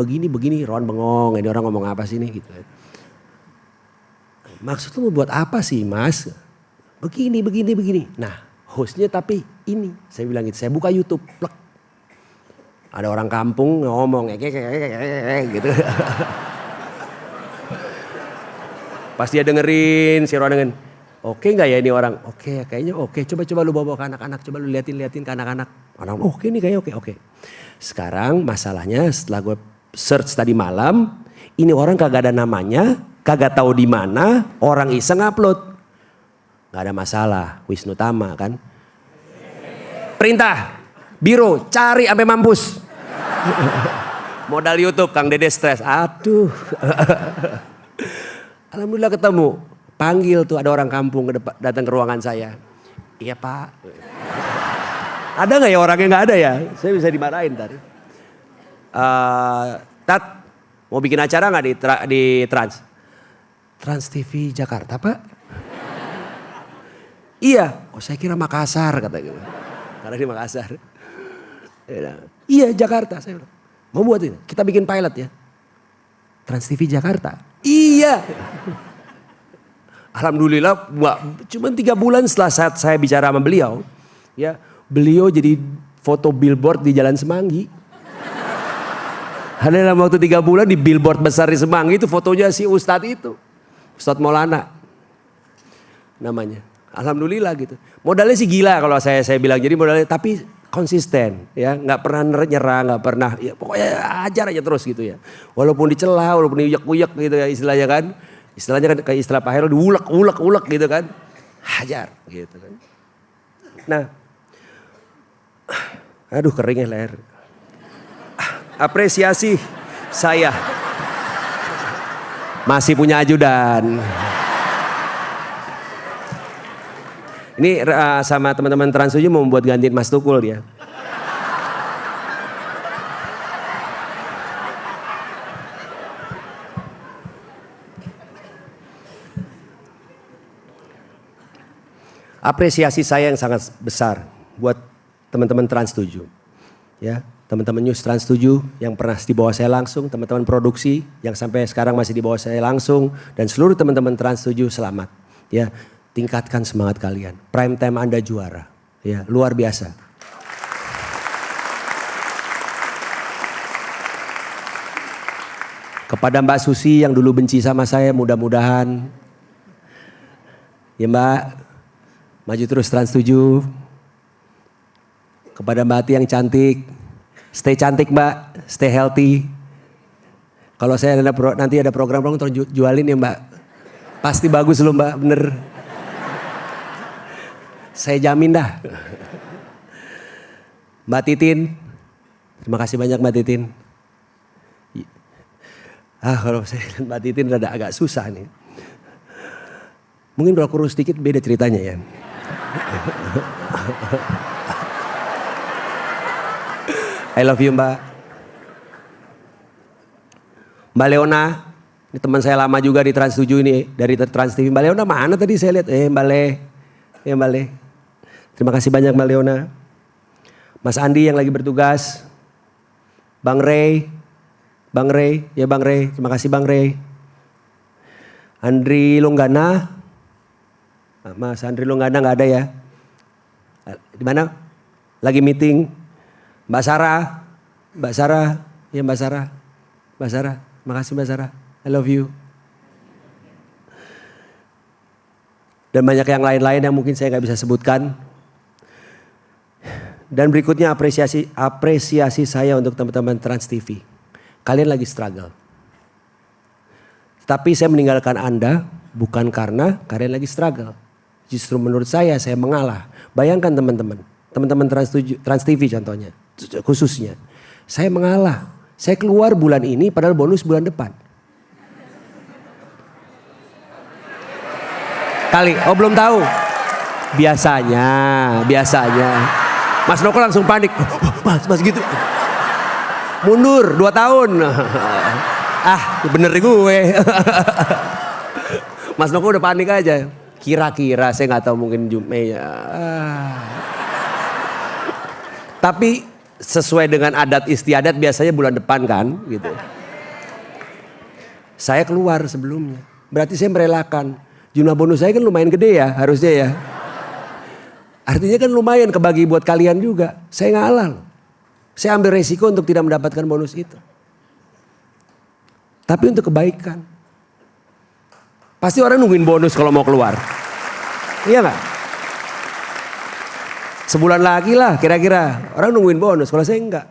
Roan bengong, ini orang ngomong apa sih nih gitu. Maksud lu buat apa sih mas? Begini. Nah hostnya tapi ini, saya bilang gitu, saya buka YouTube, plek. Ada orang kampung ngomong, gitu. Pas dia dengerin, si Roan dengerin, oke nggak ya ini orang? Oke, kayaknya oke. Coba lu bawa ke anak-anak, coba lu liatin ke anak-anak. Orang oke nih kayaknya oke. Sekarang masalahnya setelah gue search tadi malam, ini orang kagak ada namanya, kagak tahu di mana, orang iseng upload. Gak ada masalah, Wisnu Tama kan. Perintah, biro cari sampai mampus. Modal YouTube Kang Dede stres. Aduh. Alhamdulillah ketemu. Panggil tuh ada orang kampung datang ke ruangan saya. Iya Pak. Ada gak ya orangnya? Gak ada ya? Saya bisa dimarahin tadi. Tat, mau bikin acara gak di Trans? Trans TV Jakarta Pak? Iya. Oh saya kira Makassar kata gitu. Karena di Makassar. Iya Jakarta. Saya bilang, mau buat ini? Kita bikin pilot ya. Trans TV Jakarta. Iya. Alhamdulillah cuma 3 bulan setelah saat saya bicara sama beliau. Ya, beliau jadi foto billboard di Jalan Semanggi. Hanya dalam waktu 3 bulan di billboard besar di Semanggi itu fotonya si Ustadz itu. Ustadz Maulana namanya. Alhamdulillah gitu. Modalnya sih gila kalau saya bilang. Jadi modalnya tapi konsisten ya. Gak pernah nyerah, gak pernah. Ya, pokoknya ajar aja terus gitu ya. Walaupun dicela, walaupun diuyak-uyak gitu ya istilahnya kan. Istilahnya kan kayak istilah Pak Heru diulek gitu kan. Hajar gitu kan. Nah. Aduh keringnya leher. Apresiasi saya. Masih punya ajudan. Ini sama teman-teman Trans 7 mau membuat gantiin Mas Tukul dia. Apresiasi saya yang sangat besar buat teman-teman Trans 7. Ya, teman-teman News Trans 7 yang pernah di bawah saya langsung, teman-teman produksi yang sampai sekarang masih di bawah saya langsung, dan seluruh teman-teman Trans 7 selamat. Ya, tingkatkan semangat kalian. Prime time Anda juara. Ya, luar biasa. Kepada Mbak Susi yang dulu benci sama saya, mudah-mudahan ya Mbak, maju terus Trans 7. Kepada Mbak Ati yang cantik, stay cantik Mbak, stay healthy. Kalau saya nanti ada program tolong jualin ya Mbak. Pasti bagus loh Mbak, bener. Saya jamin dah. Mbak Titin, terima kasih banyak Mbak Titin. Kalau saya lihat Mbak Titin rada agak susah nih. Mungkin kalau kurus sedikit beda ceritanya ya. I love you Mbak. Mbak Leona, ini teman saya lama juga di Trans 7 ini, dari Trans TV. Mbak Leona mana tadi saya lihat? Mbak Le. Ya Mbak Le. Terima kasih banyak Mbak Leona. Mas Andi yang lagi bertugas. Bang Ray. Bang Ray, ya Bang Ray. Terima kasih Bang Ray. Andri Longgana. Mas Andri Longgana nggak ada ya? Di mana? Lagi meeting. Mbak Sarah, ya Mbak Sarah, makasih Mbak Sarah, I love you. Dan banyak yang lain-lain yang mungkin saya nggak bisa sebutkan. Dan berikutnya apresiasi saya untuk teman-teman Trans TV. Kalian lagi struggle. Tapi saya meninggalkan Anda bukan karena kalian lagi struggle. Justru menurut saya mengalah. Bayangkan teman-teman Trans TV contohnya. Khususnya, saya mengalah. Saya keluar bulan ini padahal bonus bulan depan. Kali, oh belum tahu. Biasanya. Mas Noko langsung panik. Mas gitu. Mundur 2 tahun. Ah bener gue. Mas Noko udah panik aja. Kira-kira saya nggak tahu mungkin Mei. Tapi sesuai dengan adat istiadat biasanya bulan depan kan gitu. Saya keluar sebelumnya. Berarti saya merelakan. Jumlah bonus saya kan lumayan gede ya harusnya ya. Artinya kan lumayan kebagi buat kalian juga. Saya ngalah. Saya ambil resiko untuk tidak mendapatkan bonus itu. Tapi untuk kebaikan. Pasti orang nungguin bonus kalau mau keluar. Iya gak? Sebulan lagi lah kira-kira. Orang nungguin bonus, kalau saya enggak.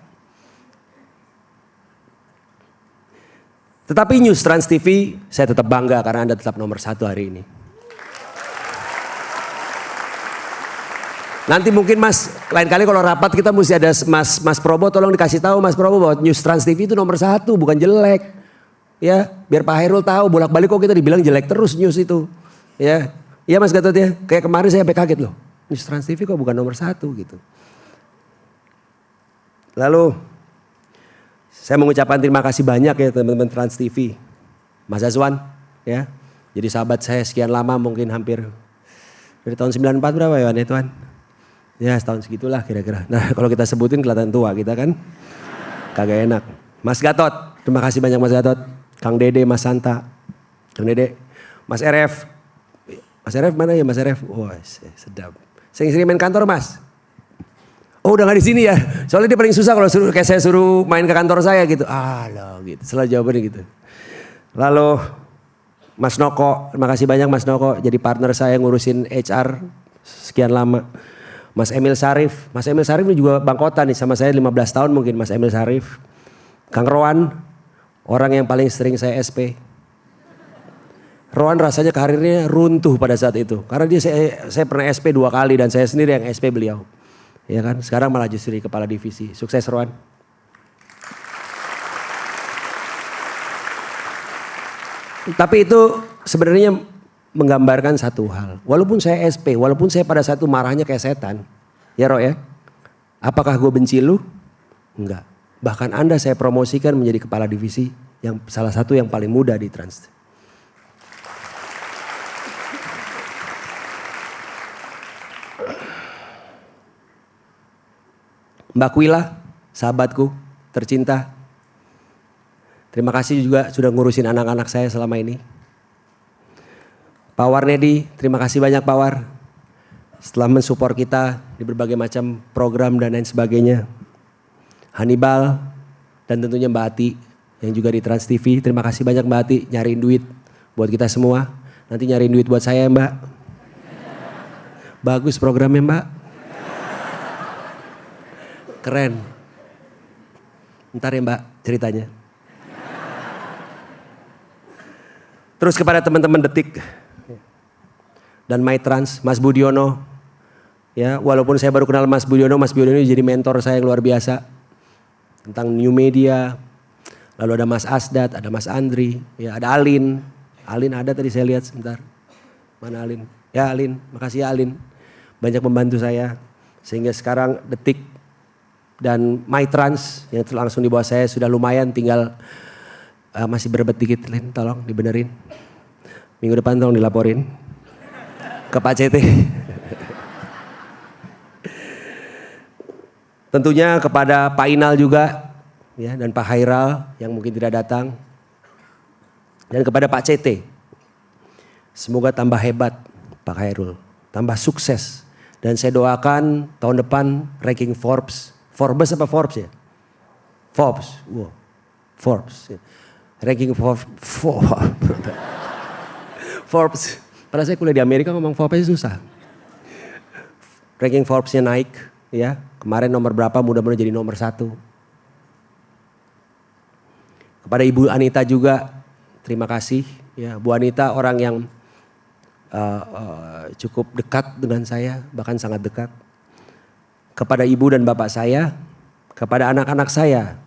Tetapi News Trans TV saya tetap bangga karena Anda tetap nomor 1 hari ini. Nanti mungkin Mas, lain kali kalau rapat kita mesti ada Mas Probo, tolong dikasih tahu Mas Probo bahwa News Trans TV itu nomor 1 bukan jelek. Ya, biar Pak Hairul tahu bolak-balik kok kita dibilang jelek terus news itu. Ya, iya Mas Gatot ya. Kayak kemarin saya sampai kaget loh. News Trans TV kok bukan nomor 1 gitu. Lalu saya mengucapkan terima kasih banyak ya teman-teman Trans TV. Mas Azwan ya. Jadi sahabat saya sekian lama mungkin hampir dari tahun 94 berapa ya Tuan? Ya setahun segitulah kira-kira. Nah kalau kita sebutin kelihatan tua kita kan. Kagak enak. Mas Gatot, terima kasih banyak Mas Gatot. Kang Dede, Mas Santa. Kang Dede, Mas RF. Mas RF mana ya Mas RF? Wah sedap. Sering main kantor Mas. Oh udah gak di sini ya. Soalnya dia paling susah kalau kayak saya suruh main ke kantor saya gitu. Loh gitu. Selalu jawabannya gitu. Lalu Mas Noko. Terima kasih banyak Mas Noko. Jadi partner saya ngurusin HR sekian lama. Mas Emil Sarif. Mas Emil Sarif ini juga bangkotan nih sama saya 15 tahun mungkin Mas Emil Sarif. Kang Rowan. Orang yang paling sering saya SP. Rowan rasanya karirnya runtuh pada saat itu. Karena saya pernah SP 2 kali dan saya sendiri yang SP beliau. Ya kan, sekarang malah justru kepala divisi. Sukses Rowan. Tapi itu sebenarnya menggambarkan satu hal. Walaupun saya SP, walaupun saya pada saat itu marahnya kayak setan. Ya Ro ya. Apakah gue benci lu? Enggak. Bahkan Anda saya promosikan menjadi kepala divisi yang salah satu yang paling muda di Trans. Mbak Kwila, sahabatku tercinta. Terima kasih juga sudah ngurusin anak-anak saya selama ini. Pak Warnedi, terima kasih banyak Pak War. Setelah mensupport kita di berbagai macam program dan lain sebagainya. Hannibal dan tentunya Mbak Ati yang juga di Trans TV. Terima kasih banyak Mbak Ati nyariin duit buat kita semua. Nanti nyariin duit buat saya Mbak. Bagus programnya Mbak. Keren. Ntar ya Mbak ceritanya. Terus kepada teman-teman Detik dan MyTrans, Mas Budiono. Ya, walaupun saya baru kenal Mas Budiono jadi mentor saya yang luar biasa. Tentang new media. Lalu ada Mas Asdat, ada Mas Andri, ya ada Alin. Alin ada tadi saya lihat sebentar. Mana Alin? Ya Alin, makasih ya Alin. Banyak membantu saya. Sehingga sekarang Detik dan MyTrans yang langsung di bawah saya sudah lumayan, tinggal masih berebet dikit, Lin, tolong dibenerin. Minggu depan tolong dilaporin ke Pak CT. Tentunya kepada Pak Inal juga ya, dan Pak Hairal yang mungkin tidak datang. Dan kepada Pak CT. Semoga tambah hebat Pak Hairul, tambah sukses. Dan saya doakan tahun depan ranking Forbes apa Forbes ya? Forbes. Wow. Forbes. Ya. Ranking Forbes. Pada saya kuliah di Amerika ngomong Forbes susah. Ranking Forbes-nya naik ya. Kemarin nomor berapa, mudah-mudahan jadi nomor 1. Kepada Ibu Anita juga terima kasih. Ya, Bu Anita orang yang cukup dekat dengan saya, bahkan sangat dekat. Kepada ibu dan bapak saya, kepada anak-anak saya,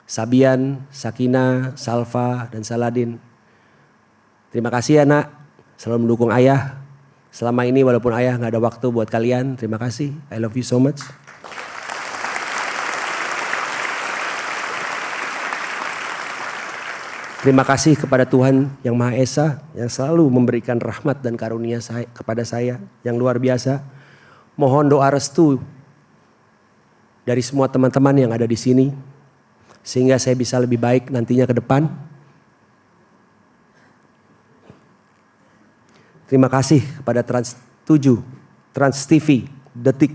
Sabian, Sakina, Salva, dan Saladin. Terima kasih ya nak, selalu mendukung ayah. Selama ini walaupun ayah gak ada waktu buat kalian, terima kasih. I love you so much. Terima kasih kepada Tuhan yang Maha Esa yang selalu memberikan rahmat dan karunia kepada saya yang luar biasa. Mohon doa restu dari semua teman-teman yang ada di sini sehingga saya bisa lebih baik nantinya ke depan. Terima kasih kepada Trans 7, Trans TV, Detik,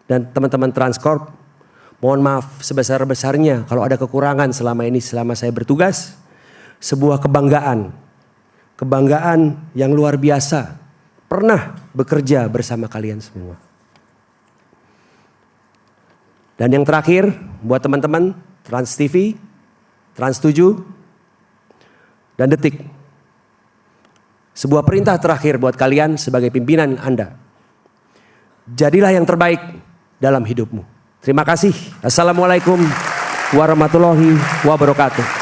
dan teman-teman Transcorp. Mohon maaf sebesar-besarnya kalau ada kekurangan selama ini selama saya bertugas. Sebuah kebanggaan yang luar biasa pernah bekerja bersama kalian semua. Dan yang terakhir buat teman-teman Trans TV, Trans 7, dan Detik. Sebuah perintah terakhir buat kalian sebagai pimpinan Anda. Jadilah yang terbaik dalam hidupmu. Terima kasih. Assalamualaikum warahmatullahi wabarakatuh.